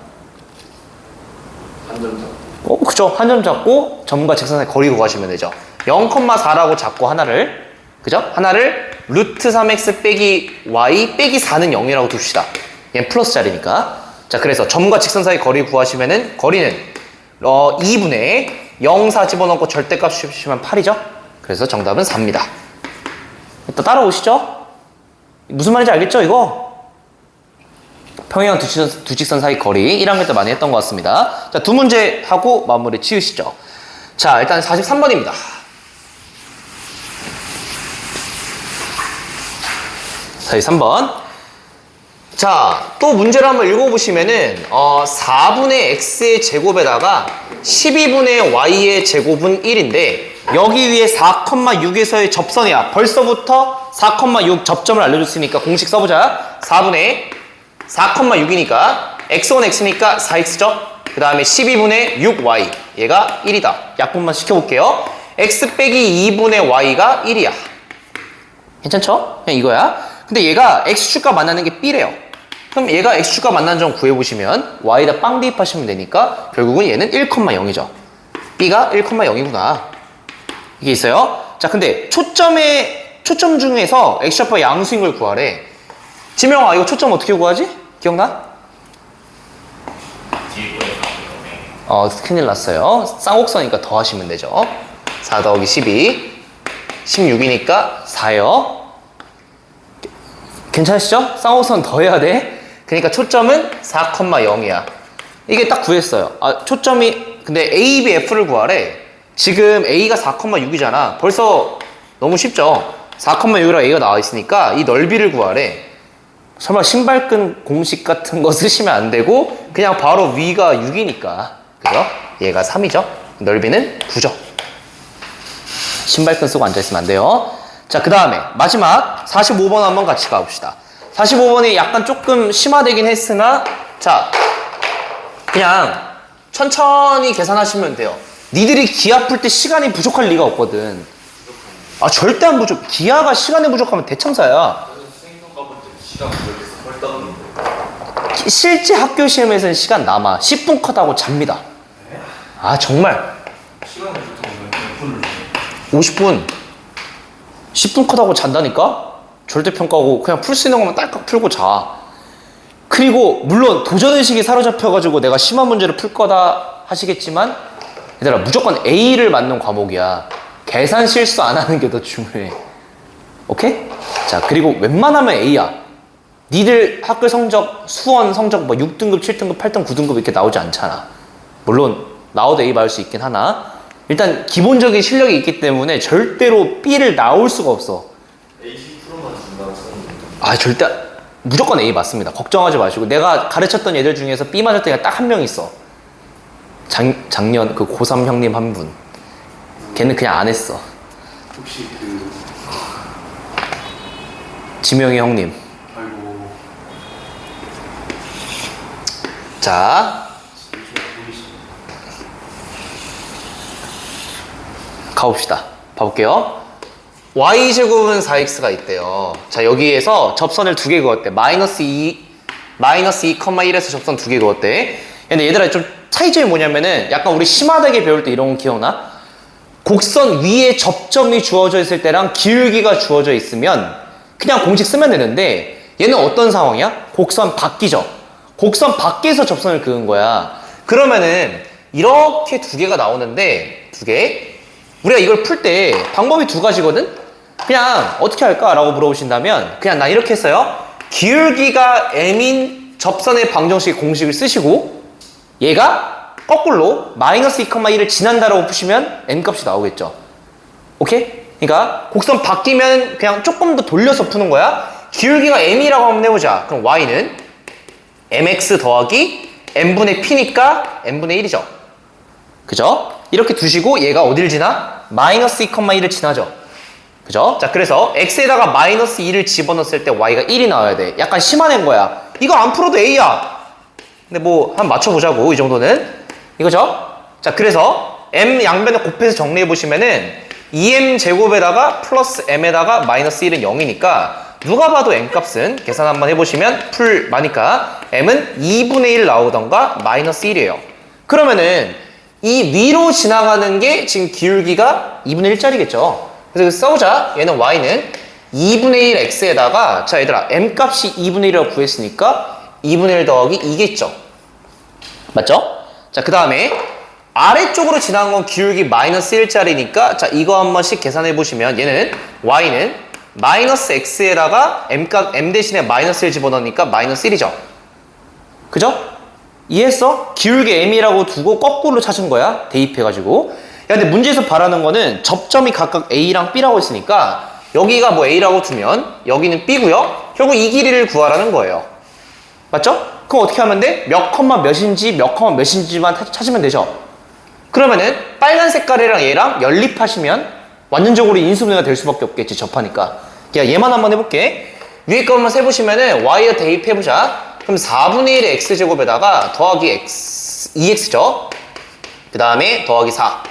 B: 한 점 더.
A: 그죠. 한 점 잡고 점과 직선 사이 거리 구하시면 되죠. 0,4라고 잡고 하나를, 그죠? 하나를 루트 3x 빼기 y 빼기 4는 0이라고 둡시다. 얘는 플러스 자리니까. 자, 그래서 점과 직선 사이 거리 구하시면은 거리는 2분의 0, 4 집어넣고 절대값 주시면 8이죠? 그래서 정답은 4입니다. 일단 따라오시죠? 무슨 말인지 알겠죠, 이거? 평행한 두 직선 사이 거리 1학년 때 많이 했던 것 같습니다. 자, 두 문제 하고 마무리 지으시죠. 자, 일단 43번입니다. 43번. 자, 또 문제를 한번 읽어보시면은 4분의 x의 제곱에다가 12분의 y의 제곱은 1인데 여기 위에 4,6에서의 접선이야. 벌써부터 4,6 접점을 알려줬으니까 공식 써보자. 4분의 4,6이니까 x1 x니까 4x죠. 그 다음에 12분의 6y 얘가 1이다. 약분만 시켜볼게요. x 빼기 2분의 y가 1이야. 괜찮죠? 그냥 이거야. 근데 얘가 x축과 만나는 게 b래요. 그럼 얘가 x축과 만나는 점 구해보시면 y에다 빵 대입하시면 되니까 결국은 얘는 1,0이죠. b가 1,0이구나. 이게 있어요. 자, 근데 초점 중에서 x좌표 양수인 걸 구하래. 지명아, 이거 초점 어떻게 구하지? 기억나? 큰일 났어요. 쌍곡선이니까 더하시면 되죠. 4 더하기 12 16이니까 4요. 괜찮으시죠? 쌍곡선 더해야 돼. 그러니까 초점은 4,0이야. 이게 딱 구했어요. 초점이 근데 A, B, F를 구하래. 지금 A가 4,6이잖아. 벌써 너무 쉽죠? 4,6이라고 A가 나와 있으니까 이 넓이를 구하래. 설마 신발끈 공식 같은 거 쓰시면 안 되고 그냥 바로 위가 6이니까 그죠? 얘가 3이죠? 넓이는 9죠. 신발끈 쓰고 앉아있으면 안 돼요. 자, 그 다음에 마지막 45번 한번 같이 가봅시다. 45번이 약간 조금 심화되긴 했으나 자, 그냥 천천히 계산하시면 돼요. 니들이 기하 풀 때 시간이 부족할 리가 없거든. 절대 안 부족. 기하가 시간이 부족하면 대참사야.
B: 시간 모르겠어. 헐 떠는데.
A: 실제 학교 시험에서는 시간 남아. 10분 컷하고 잡니다. 정말.
B: 시간을 좋다고 몇 분을
A: 50분. 10분 컷하고 잔다니까? 절대평가고 그냥 풀 수 있는 것만 딸깍 풀고 자. 그리고 물론 도전의식이 사로잡혀가지고 내가 심한 문제를 풀 거다 하시겠지만 얘들아 무조건 A를 맞는 과목이야. 계산 실수 안 하는 게 더 중요해. 오케이? 자 그리고 웬만하면 A야. 니들 학교 성적 수원 성적 뭐 6등급 7등급 8등급 9등급 이렇게 나오지 않잖아. 물론 나와도 A 맞을 수 있긴 하나 일단 기본적인 실력이 있기 때문에 절대로 B를 나올 수가 없어.
B: A10%만 준다고 썼는데.
A: 아 절대 무조건 A 맞습니다. 걱정하지 마시고 내가 가르쳤던 애들 중에서 B 맞았던 애가 딱 한 명 있어. 작년 그 고3 형님 한 분. 걔는 그냥 안 했어.
B: 혹시 그
A: 지명이 형님.
B: 아이고
A: 자 가봅시다. 봐볼게요. y제곱은 4x가 있대요. 자 여기에서 접선을 두 개 그었대. 마이너스 2,1에서 접선 두 개 그었대. 근데 얘들아 좀 차이점이 뭐냐면은 약간 우리 심화되게 배울 때 이런 거 기억나? 곡선 위에 접점이 주어져 있을 때랑 기울기가 주어져 있으면 그냥 공식 쓰면 되는데 얘는 어떤 상황이야? 곡선 밖이죠. 곡선 밖에서 접선을 그은 거야. 그러면은 이렇게 두 개가 나오는데 두 개. 우리가 이걸 풀 때 방법이 두 가지거든? 그냥 어떻게 할까? 라고 물어보신다면 그냥 난 이렇게 했어요. 기울기가 m인 접선의 방정식 공식을 쓰시고 얘가 거꾸로 마이너스 2,1을 지난다라고 푸시면 n값이 나오겠죠. 오케이? 그러니까 곡선 바뀌면 그냥 조금 더 돌려서 푸는 거야. 기울기가 m이라고 한번 해보자. 그럼 y는 mx 더하기 n분의 p니까 n분의 1이죠. 그죠? 이렇게 두시고 얘가 어딜 지나? 마이너스 2,1을 지나죠. 그죠? 자 그래서 x에다가 마이너스 2를 집어넣었을 때 y가 1이 나와야 돼. 약간 심화낸 거야. 이거 안 풀어도 a야. 근데 뭐 한번 맞춰보자고. 이 정도는 이거죠? 자 그래서 m 양변을 곱해서 정리해보시면은 2m 제곱에다가 플러스 m에다가 마이너스 1은 0이니까 누가 봐도 m 값은 계산 한번 해보시면 풀 마니까 m은 2분의 1 나오던가 마이너스 1이에요. 그러면은 이 위로 지나가는 게 지금 기울기가 2분의 1짜리겠죠. 그래서 써보자. 얘는 y는 2분의 1 x에다가 자 얘들아 m 값이 2분의 1이라고 구했으니까 2분의 1 더하기 2겠죠. 맞죠? 자 그 다음에 아래쪽으로 지나간 건 기울기 마이너스 1짜리니까 자 이거 한 번씩 계산해 보시면 얘는 y는 마이너스 x에다가 m 대신에 마이너스 1 집어넣으니까 마이너스 1이죠. 그죠? 이해했어? 기울기 m이라고 두고 거꾸로 찾은 거야. 대입해가지고. 야, 근데 문제에서 바라는 거는 접점이 각각 a랑 b라고 했으니까 여기가 뭐 a라고 두면 여기는 b고요. 결국 이 길이를 구하라는 거예요. 맞죠? 그럼 어떻게 하면 돼? 몇 컴마 몇인지 몇 컴마 몇인지만 찾으면 되죠. 그러면은 빨간 색깔이랑 얘랑 연립하시면 완전적으로 인수분해가 될 수밖에 없겠지. 접하니까. 야, 얘만 한번 해볼게. 위에 거 한번 세보시면은 y에 대입해보자. 그럼 4분의 1의 x제곱에다가 더하기 x, 2x죠. 그 다음에 더하기 4.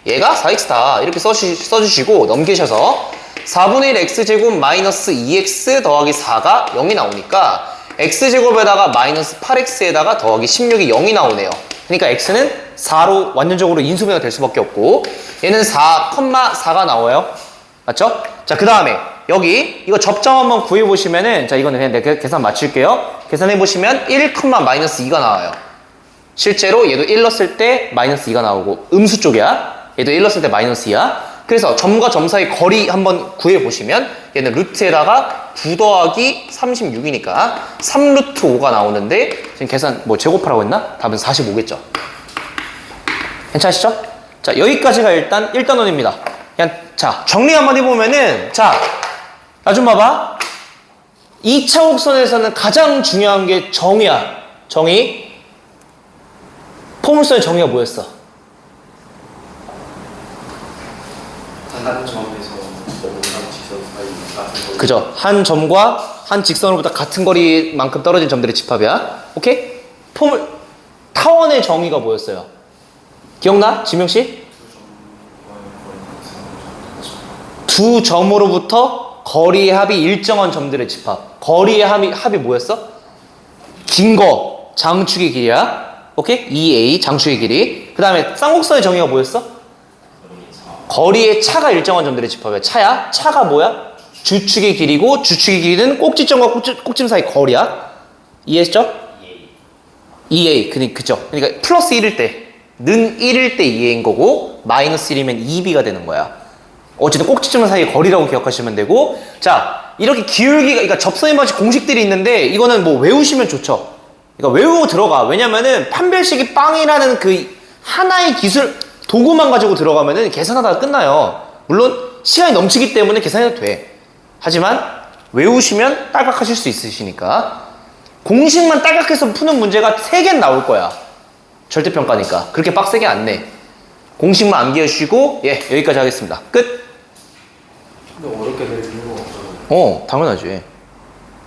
A: 얘가 4x다. 이렇게 써주시고 넘기셔서 4분의 1 x제곱 마이너스 2x 더하기 4가 0이 나오니까 x제곱에다가 마이너스 8x에다가 더하기 16이 0이 나오네요. 그러니까 x는 4로 완전적으로 인수분해가 될 수밖에 없고 얘는 4,4가 나와요. 맞죠? 자, 그 다음에 여기 이거 접점 한번 구해보시면은 자 이거는 그냥 내가 계산 맞출게요. 계산해보시면 1, 마이너스 2가 나와요. 실제로 얘도 1 넣었을 때 마이너스 2가 나오고 음수 쪽이야. 얘도 1 넣었을 때 마이너스 2야. 그래서 점과 점 사이 거리 한번 구해보시면 얘는 루트에다가 9 더하기 36이니까 3루트 5가 나오는데 지금 계산 뭐 제곱하라고 했나? 답은 45겠죠. 괜찮으시죠? 자 여기까지가 일단 1단원입니다. 그냥 자 정리 한번 해보면은 자 나 좀 봐봐. 2차 곡선에서는 가장 중요한 게 정의야. 정의. 포물선의 정의가 뭐였어?
B: 한 점에서 너무 직선 사이 같은 거.
A: 그죠? 한 점과 한 직선으로부터 같은 거리만큼 떨어진 점들의 집합이야. 오케이? 포물 타원의 정의가 뭐였어요? 기억나? 지명씨? 두 점으로부터 거리의 합이 일정한 점들의 집합. 거리의 합이 뭐였어? 긴 거, 장축의 길이야. 오케이? 2a, 장축의 길이. 그 다음에 쌍곡선의 정의가 뭐였어? 거리의 차가 일정한 점들의 집합이야. 차야? 차가 뭐야? 주축의 길이고 주축의 길이는 꼭지점과 꼭지점 사이 거리야. 이해했죠? 2a. 그죠? 그러니까 플러스 1일 때, 는 1일 때 2a인 거고 마이너스 1이면 2b가 되는 거야. 어쨌든 꼭지점 사이의 거리라고 기억하시면 되고, 자 이렇게 기울기가, 그러니까 접선의 방식 공식들이 있는데 이거는 뭐 외우시면 좋죠. 그러니까 외우고 들어가. 왜냐면은 판별식이 빵이라는 그 하나의 기술 도구만 가지고 들어가면은 계산하다가 끝나요. 물론 시간이 넘치기 때문에 계산해도 돼. 하지만 외우시면 딸깍하실 수 있으시니까. 공식만 딸깍해서 푸는 문제가 3개는 나올 거야. 절대평가니까. 그렇게 빡세게 안 내. 공식만 암기하시고, 예, 여기까지 하겠습니다. 끝.
B: 근데 어렵게 될 이유가 없잖아요.
A: 당연하지.